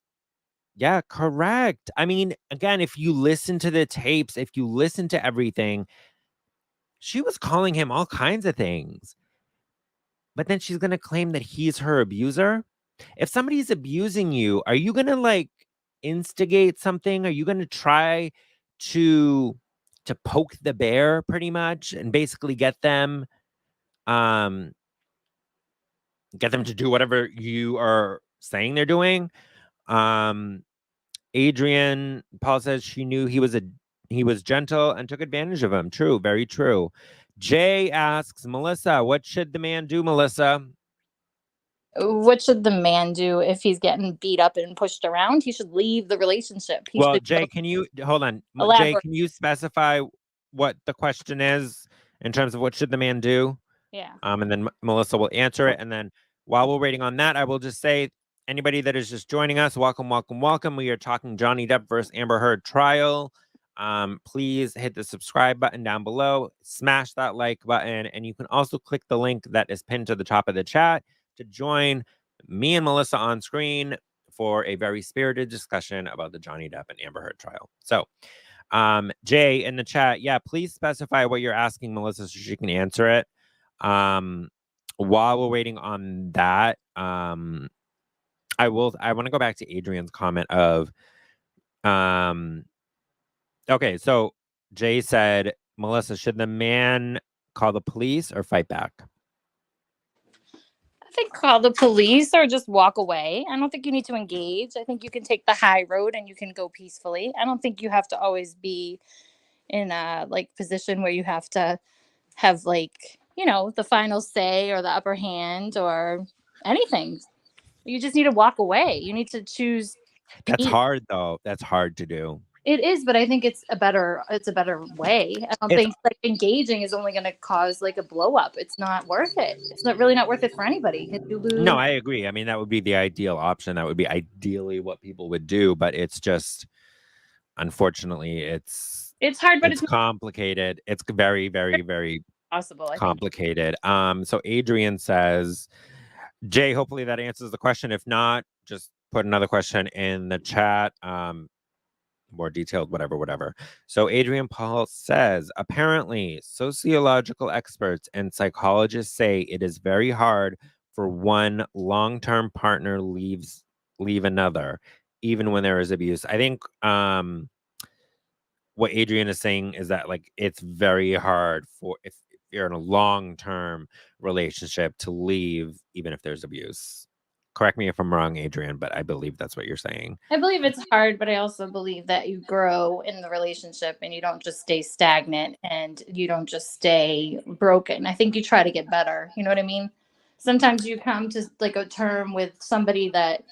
Yeah, correct. I mean, again, if you listen to the tapes, if you listen to everything, she was calling him all kinds of things. But then she's going to claim that he's her abuser. If somebody's abusing you, are you going to like instigate something? Are you going to try to poke the bear pretty much and basically get them to do whatever you are saying they're doing? Adrian Paul says she knew he was gentle and took advantage of him. True, very true. Jay asks Melissa, what should the man do, Melissa? What should the man do if he's getting beat up and pushed around? He should leave the relationship. Jay, can you hold on? Elaborate. Jay, can you specify what the question is in terms of what should the man do? Yeah. And then Melissa will answer it. And then while we're waiting on that, I will just say anybody that is just joining us, welcome, welcome, welcome. We are talking Johnny Depp versus Amber Heard trial. Please hit the subscribe button down below, smash that like button, and you can also click the link that is pinned to the top of the chat to join me and Melissa on screen for a very spirited discussion about the Johnny Depp and Amber Heard trial. So, Jay in the chat, yeah, please specify what you're asking Melissa so she can answer it. While we're waiting on that, I want to go back to Adrian's comment of, okay, so Jay said, Melissa, should the man call the police or fight back? I think call the police or just walk away. I don't think you need to engage. I think you can take the high road and you can go peacefully. I don't think you have to always be in a position where you have to have the final say or the upper hand or anything. You just need to walk away. You need to choose. That's hard though. That's hard to do. It is, but I think it's a better way. I don't think engaging is only going to cause a blow up. It's not worth it. It's really not worth it for anybody. No, I agree. I mean, that would be the ideal option. That would be ideally what people would do, but it's just, unfortunately, it's hard, but it's complicated. It's very, very, very possible. Complicated. So Adrian says, Jay, hopefully that answers the question. If not, just put another question in the chat. More detailed, whatever. So Adrian Paul says, apparently sociological experts and psychologists say it is very hard for one long-term partner leave another, even when there is abuse. I think what Adrian is saying is that it's very hard for if you're in a long-term relationship to leave, even if there's abuse. Correct me if I'm wrong, Adrian, but I believe that's what you're saying. I believe it's hard, but I also believe that you grow in the relationship and you don't just stay stagnant and you don't just stay broken. I think you try to get better. You know what I mean? Sometimes you come to a term with somebody that,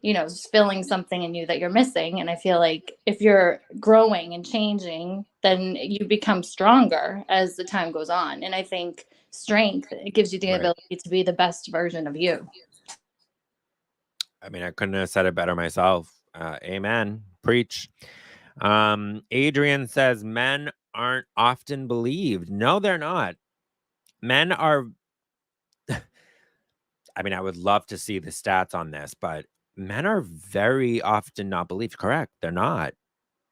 is filling something in you that you're missing. And I feel like if you're growing and changing, then you become stronger as the time goes on. And I think strength, it gives you the ability to be the best version of you. I mean, I couldn't have said it better myself. Amen. Preach. Adrian says men aren't often believed. No, they're not. Men are. I mean, I would love to see the stats on this, but men are very often not believed. Correct. They're not.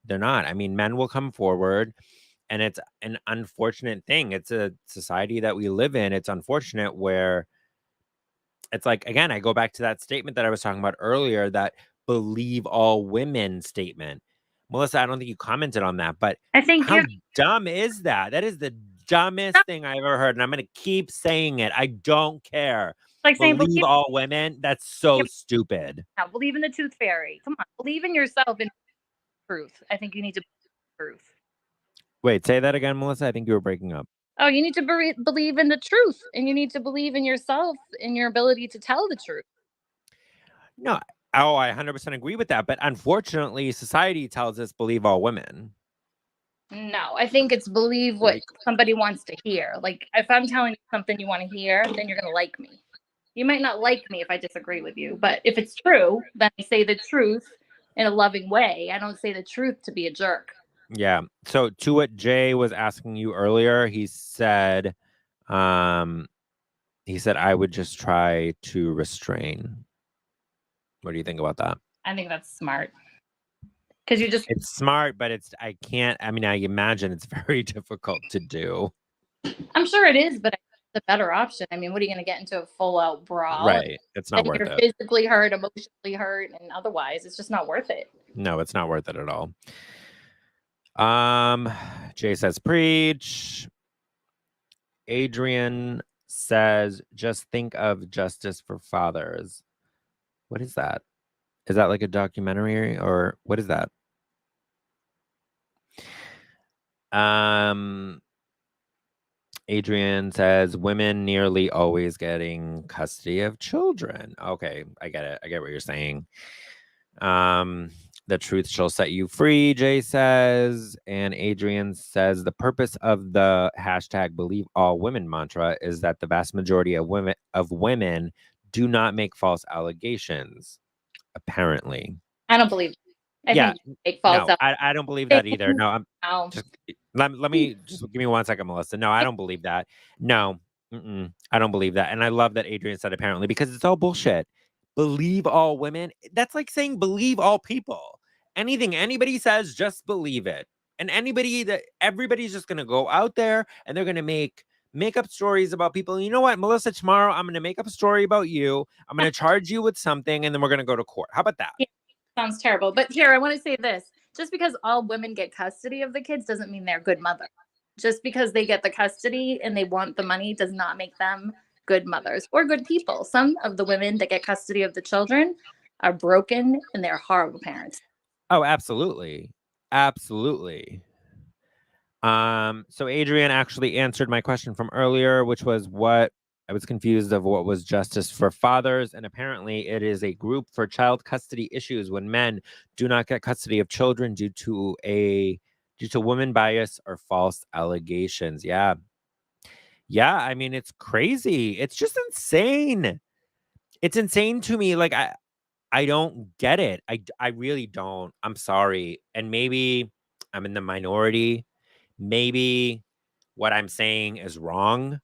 They're not. I mean, men will come forward, and it's an unfortunate thing. It's a society that we live in. It's unfortunate where it's again, I go back to that statement that I was talking about earlier, that believe all women statement. Melissa, I don't think you commented on that, but I think how dumb is that? That is the dumbest thing I ever heard. And I'm going to keep saying it. I don't care. Saying believe all women. That's so stupid. Now, believe in the tooth fairy. Come on. Believe in yourself and truth. I think you need to believe in truth. Wait, say that again, Melissa. I think you were breaking up. Oh, you need to believe in the truth, and you need to believe in yourself and your ability to tell the truth. No, I 100% agree with that. But unfortunately, society tells us believe all women. No, I think it's believe what somebody wants to hear. If I'm telling you something you want to hear, then you're going to like me. You might not like me if I disagree with you, but if it's true, then I say the truth in a loving way. I don't say the truth to be a jerk. Yeah. So to what Jay was asking you earlier, he said, I would just try to restrain. What do you think about that? I think that's smart. Because it's smart, but I imagine it's very difficult to do. I'm sure it is, but it's a better option. I mean, what are you going to get into a full out brawl? Right. It's not worth it. You're physically hurt, emotionally hurt, and otherwise, it's just not worth it. No, it's not worth it at all. Jay says, preach. Adrian says, just think of Justice for Fathers. What is that? Is that like a documentary or what is that? Adrian says, women nearly always getting custody of children. Okay, I get it. I get what you're saying. The truth shall set you free, Jay says. And Adrian says the purpose of the hashtag believe all women mantra is that the vast majority of women do not make false allegations. apparently. I don't believe. I Yeah, think fake false no, I don't believe that either. No, I'm No. just let me just give me 1 second, Melissa. No, I don't believe that. No, I don't believe that. And I love that Adrian said apparently because it's all bullshit. Believe all women. That's like saying believe all people. Anything anybody says, just believe it. And everybody's just gonna go out there and they're gonna make up stories about people. You know what, Melissa? Tomorrow I'm gonna make up a story about you. I'm gonna charge you with something, and then we're gonna go to court. How about that? Yeah, sounds terrible. But here, I want to say this. Just because all women get custody of the kids doesn't mean they're good mothers. Just because they get the custody and they want the money does not make them good mothers or good people. Some of the women that get custody of the children are broken and they're horrible parents. Oh, absolutely. Absolutely. So Adrian actually answered my question from earlier, which was what I was confused of what was justice for fathers. And apparently it is a group for child custody issues when men do not get custody of children due to women bias or false allegations. Yeah. Yeah. I mean, it's crazy. It's just insane. It's insane to me. Like, I don't get it. I really don't. I'm sorry. And maybe I'm in the minority. Maybe what I'm saying is wrong,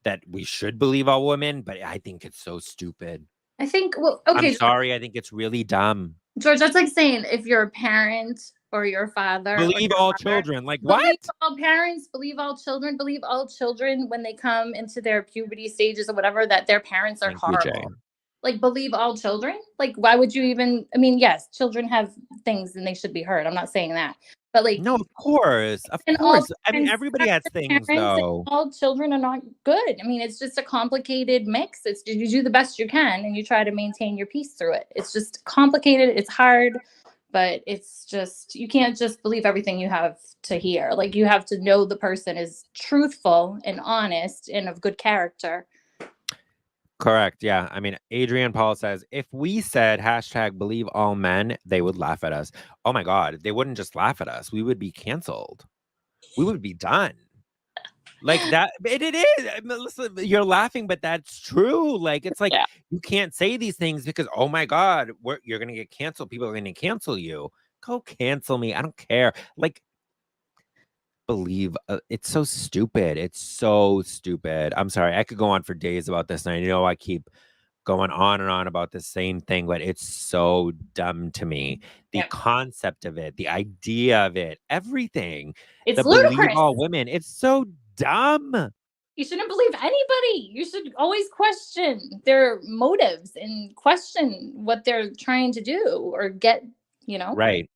that we should believe all women, but I think it's so stupid. I think, well, okay. I'm sorry. I think it's really dumb. George, that's like saying if you're a parent or your father. or Believe your all mother, children. Like, believe what? all parents, believe all children, believe all children when they come into their puberty stages or whatever, that their parents are Thank you, Jay. horrible. Like, believe all children? Like, why would you even? I mean, yes, children have things and they should be heard. I'm not saying that. But like, No, of course. Of and all course. I mean, parents everybody has are things, parents and though. all children are not good. I mean, it's just a complicated mix. It's you do the best you can and you try to maintain your peace through it. It's just complicated. It's hard, but it's just you can't just believe everything you have to hear. Like you have to know the person is truthful and honest and of good character. Correct. Yeah. I mean, Adrian Paul says if we said hashtag believe all men, they would laugh at us. Oh my God. They wouldn't just laugh at us. We would be canceled. We would be done. Like that. It is. I mean, listen, you're laughing, but that's true. Like, it's like you can't say these things because, oh my God, you're going to get canceled. People are going to cancel you. Go cancel me. I don't care. Like, believe it's so stupid. It's so stupid. I'm sorry. I could go on for days about this. And I know I keep going on and on about the same thing, but it's so dumb to me. The concept of it, the idea of it, everything. It's the ludicrous. Believe all women. It's so dumb. You shouldn't believe anybody. You should always question their motives and question what they're trying to do or get, Right.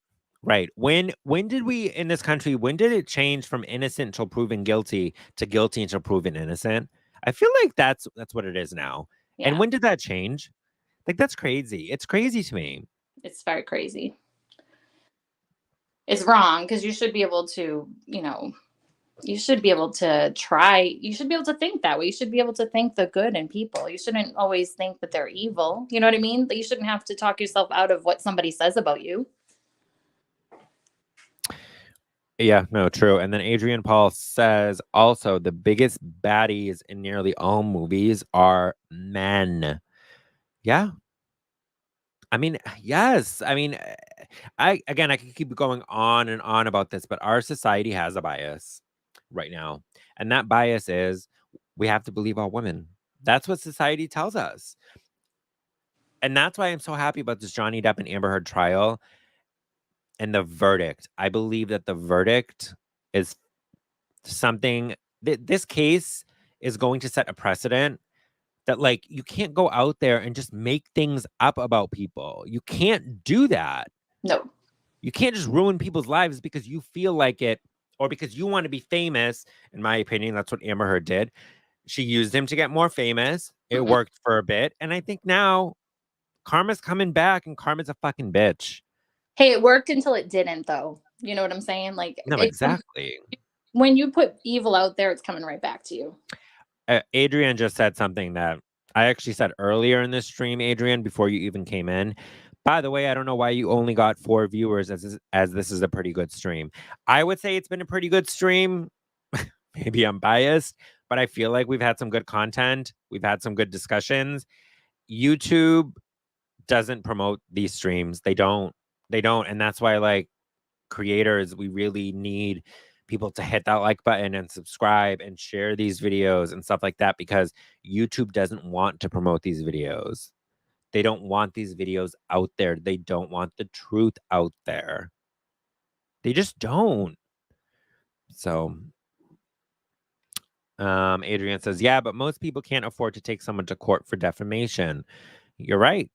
Right. When did we in this country, when did it change from innocent until proven guilty to guilty until proven innocent? I feel like that's what it is now. Yeah. And when did that change? Like, that's crazy. It's crazy to me. It's very crazy. It's wrong because you should be able to, you should be able to you should be able to think that way. You should be able to think the good in people. You shouldn't always think that they're evil. You know what I mean? You shouldn't have to talk yourself out of what somebody says about you. Yeah, no, true. And then Adrian Paul says also the biggest baddies in nearly all movies are men. Yeah. I mean, yes. I mean, I could keep going on and on about this, but our society has a bias right now. And that bias is we have to believe all women. That's what society tells us. And that's why I'm so happy about this Johnny Depp and Amber Heard trial and the verdict. I believe that the verdict is something this case is going to set a precedent that, like, you can't go out there and just make things up about people. You can't do that. No. You can't just ruin people's lives because you feel like it or because you want to be famous. In my opinion, that's what Amber Heard did. She used him to get more famous. It worked for a bit. And I think now karma's coming back and karma's a fucking bitch. Hey, it worked until it didn't, though. You know what I'm saying? Like, no, exactly. When you put evil out there, it's coming right back to you. Adrian just said something that I actually said earlier in this stream, Adrian, before you even came in. By the way, I don't know why you only got 4 viewers as this is a pretty good stream. I would say it's been a pretty good stream. Maybe I'm biased, but I feel like we've had some good content. We've had some good discussions. YouTube doesn't promote these streams. They don't. And that's why, like, creators, we really need people to hit that like button and subscribe and share these videos and stuff like that, because YouTube doesn't want to promote these videos. They don't want these videos out there. They don't want the truth out there. They just don't. So Adrian says, yeah, but most people can't afford to take someone to court for defamation. You're right.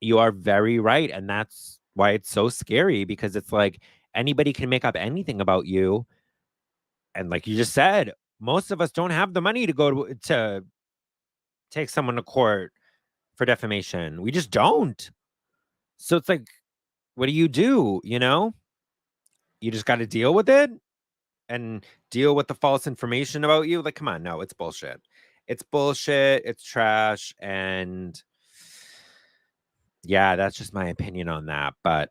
You are very right. And that's why it's so scary, because it's like anybody can make up anything about you. And like you just said, most of us don't have the money to go to take someone to court for defamation. We just don't. So it's like, what do? You know, you just got to deal with it and deal with the false information about you. Like, come on, no, it's bullshit. It's bullshit. It's trash. And yeah, that's just my opinion on that. But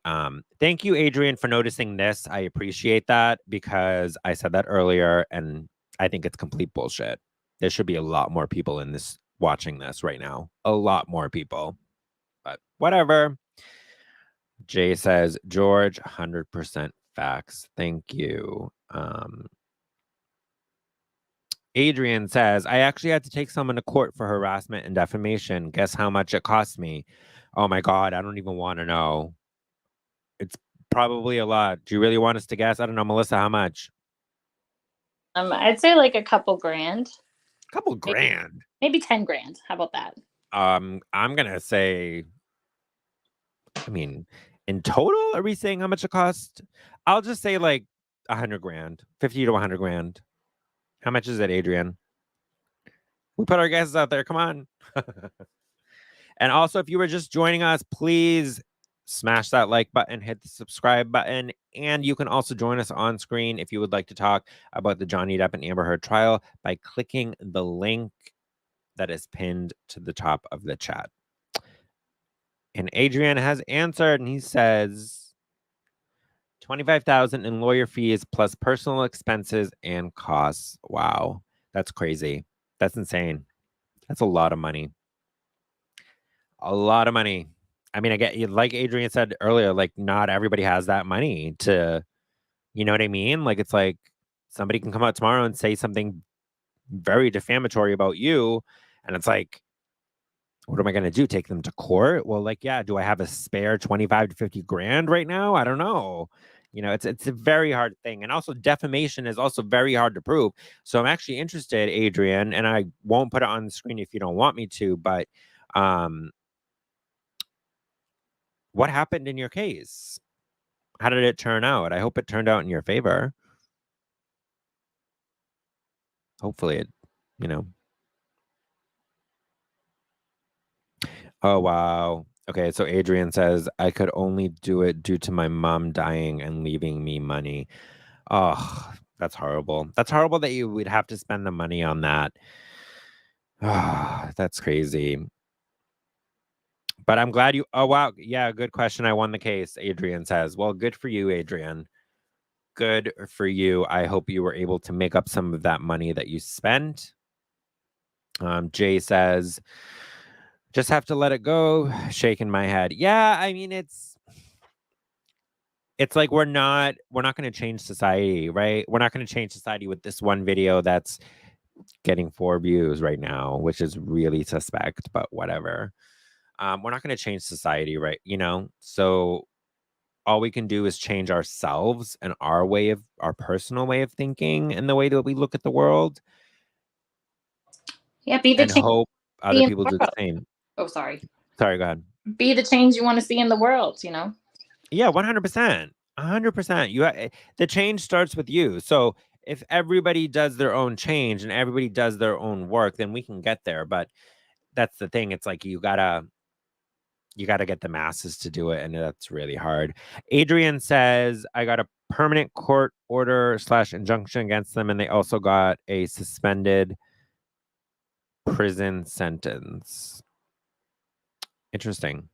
thank you, Adrian, for noticing this. I appreciate that, because I said that earlier and I think it's complete bullshit. There should be a lot more people in this watching this right now. A lot more people. But whatever. Jay says, George, 100% facts. Thank you. Adrian says, I actually had to take someone to court for harassment and defamation. Guess how much it cost me? Oh my God, I don't even want to know. It's probably a lot. Do you really want us to guess? I don't know, Melissa, how much? I'd say like a couple grand. Couple grand? Maybe 10 grand. How about that? I'm gonna say, I mean, in total, are we saying how much it cost? I'll just say like 100 grand, 50 to 100 grand. How much is it, Adrian? We put our guesses out there. Come on. And also, if you were just joining us, please smash that like button, hit the subscribe button, and you can also join us on screen if you would like to talk about the Johnny Depp and Amber Heard trial by clicking the link that is pinned to the top of the chat. And Adrian has answered, and he says $25,000 in lawyer fees plus personal expenses and costs. Wow, that's crazy. That's insane. That's a lot of money. A lot of money. I mean, I get, like Adrian said earlier, like not everybody has that money to, you know what I mean? Like, it's like somebody can come out tomorrow and say something very defamatory about you. And it's like, what am I going to do? Take them to court? Well, like, yeah, do I have a spare 25 to 50 grand right now? I don't know. You know, it's a very hard thing. And also defamation is also very hard to prove. So I'm actually interested, Adrian, and I won't put it on the screen if you don't want me to, but what happened in your case? How did it turn out? I hope it turned out in your favor. Hopefully it, you know. Oh, wow. Okay, so Adrian says, I could only do it due to my mom dying and leaving me money. Oh, that's horrible. That's horrible that you would have to spend the money on that. Oh, that's crazy. But I'm glad you, oh, wow. Yeah, good question. I won the case, Adrian says. Well, good for you, Adrian. Good for you. I hope you were able to make up some of that money that you spent. Jay says, just have to let it go. Shaking my head. Yeah, I mean, it's like we're not going to change society, right? We're not going to change society with this one video that's getting 4 views right now, which is really suspect, but whatever. We're not going to change society, right? You know, so all we can do is change ourselves and our personal way of thinking and the way that we look at the world. Yeah, be the and change. hope other people do the same. Oh, sorry. Sorry, go ahead. Be the change you want to see in the world, you know? Yeah, 100%. 100%. The change starts with you. So if everybody does their own change and everybody does their own work, then we can get there. But that's the thing. It's like you gotta get the masses to do it, and that's really hard. Adrian says, I got a permanent court order / injunction against them, and they also got a suspended prison sentence. Interesting.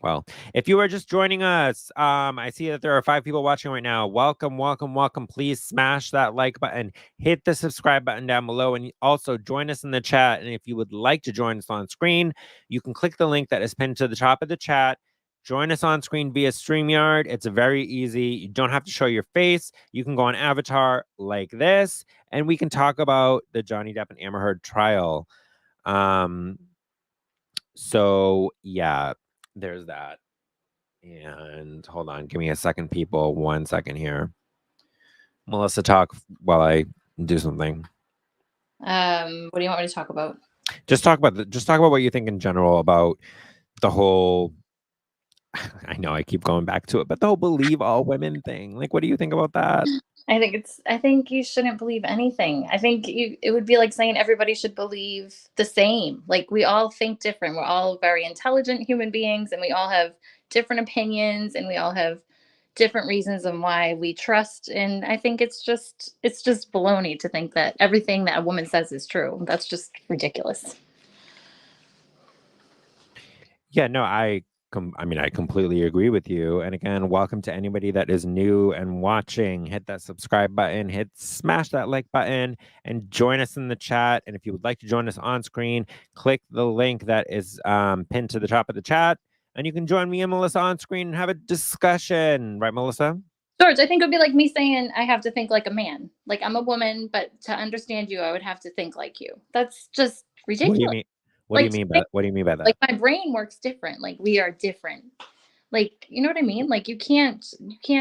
Well, if you are just joining us, I see that there are 5 people watching right now. Welcome, welcome, welcome. Please smash that like button, hit the subscribe button down below, and also join us in the chat. And if you would like to join us on screen, you can click the link that is pinned to the top of the chat. Join us on screen via StreamYard. It's very easy. You don't have to show your face. You can go on avatar like this, and we can talk about the Johnny Depp and Amber Heard trial. So yeah, there's that. And hold on, give me a second, people. 1 second here. Melissa, talk while I do something. What do you want me to talk about? Just talk about what you think in general about the whole. I know I keep going back to it, but the whole believe all women thing. Like, what do you think about that? I think you shouldn't believe anything. I think it would be like saying everybody should believe the same. Like, we all think different. We're all very intelligent human beings, and we all have different opinions, and we all have different reasons on why we trust. And I think it's just baloney to think that everything that a woman says is true. That's just ridiculous. Yeah, no, I completely agree with you. And again, welcome to anybody that is new and watching. Hit that subscribe button, smash that like button, and join us in the chat. And if you would like to join us on screen, click the link that is pinned to the top of the chat, and you can join me and Melissa on screen and have a discussion. Right, Melissa? George, I think it would be like me saying I have to think like a man. Like, I'm a woman, but to understand you, I would have to think like you. That's just ridiculous. What do you mean? What do you mean by that? Like, my brain works different. Like, we are different. Like, you know what I mean? Like, you can't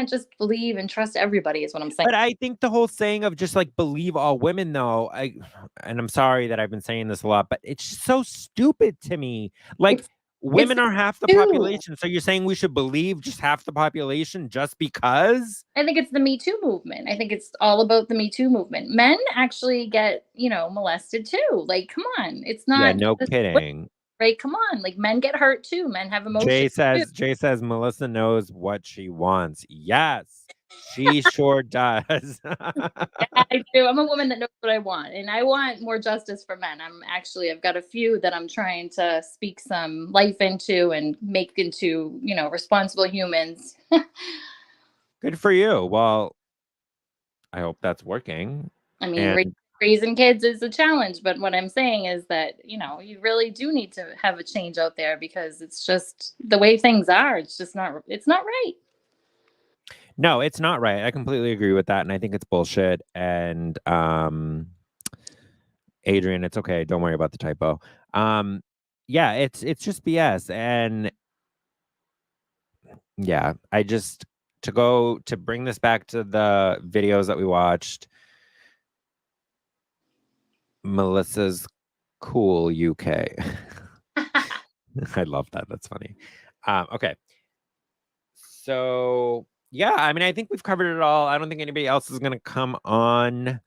just believe and trust everybody is what I'm saying. But I think the whole saying of just like believe all women, though, and I'm sorry that I've been saying this a lot, but it's so stupid to me. Like, women are half the population. So you're saying we should believe just half the population just because? I think it's the Me Too movement. I think it's all about the Me Too movement. Men actually get, molested too. Like, come on. It's not. Yeah, no kidding. Right? Come on. Like, men get hurt too. Men have emotions. Jay says Melissa knows what she wants. Yes, she sure does. Yeah, I do. I'm a woman that knows what I want, and I want more justice for men. I've got a few that I'm trying to speak some life into and make into, responsible humans. Good for you. Well, I hope that's working. I mean, raising kids is a challenge, but what I'm saying is that, you really do need to have a change out there, because it's just the way things are. It's not right. No, it's not right. I completely agree with that. And I think it's bullshit. And Adrian, it's okay. Don't worry about the typo. Yeah, it's just BS. And yeah, to bring this back to the videos that we watched, Melissa's cool UK. I love that. That's funny. Okay. So yeah, I think we've covered it all. I don't think anybody else is going to come on.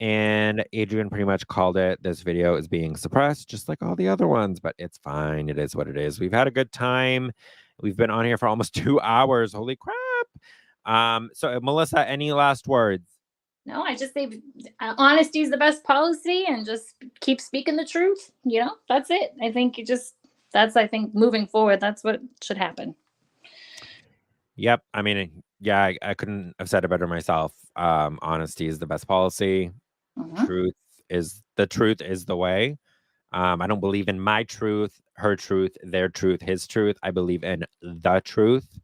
And Adrian pretty much called it. This video is being suppressed, just like all the other ones, but it's fine. It is what it is. We've had a good time. We've been on here for almost 2 hours. Holy crap. So Melissa, any last words? No, I just say honesty is the best policy, and just keep speaking the truth. That's it. I think I think moving forward, that's what should happen. Yep. Yeah, I couldn't have said it better myself. Honesty is the best policy. Mm-hmm. Truth is the way. I don't believe in my truth, her truth, their truth, his truth. I believe in the truth.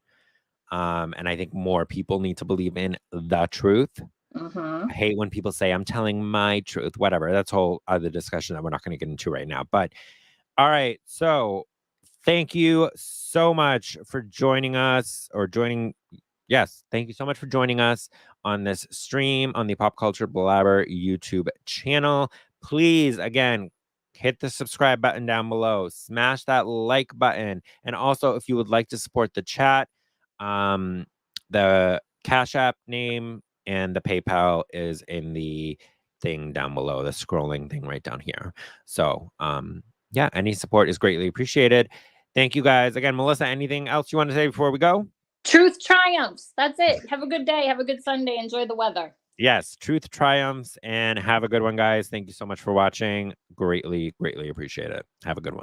And I think more people need to believe in the truth. Mm-hmm. I hate when people say I'm telling my truth, whatever. That's a whole other discussion that we're not going to get into right now. But all right. So thank you so much for joining us Yes, thank you so much for joining us on this stream on the Pop Culture Blabber YouTube channel. Please, again, hit the subscribe button down below. Smash that like button. And also, if you would like to support the chat, the Cash App name and the PayPal is in the thing down below, the scrolling thing right down here. So, yeah, any support is greatly appreciated. Thank you, guys. Again, Melissa, anything else you want to say before we go? Truth triumphs. That's it. Have a good day. Have a good Sunday. Enjoy the weather. Yes, truth triumphs, and have a good one, guys. Thank you so much for watching. Greatly, greatly appreciate it. Have a good one.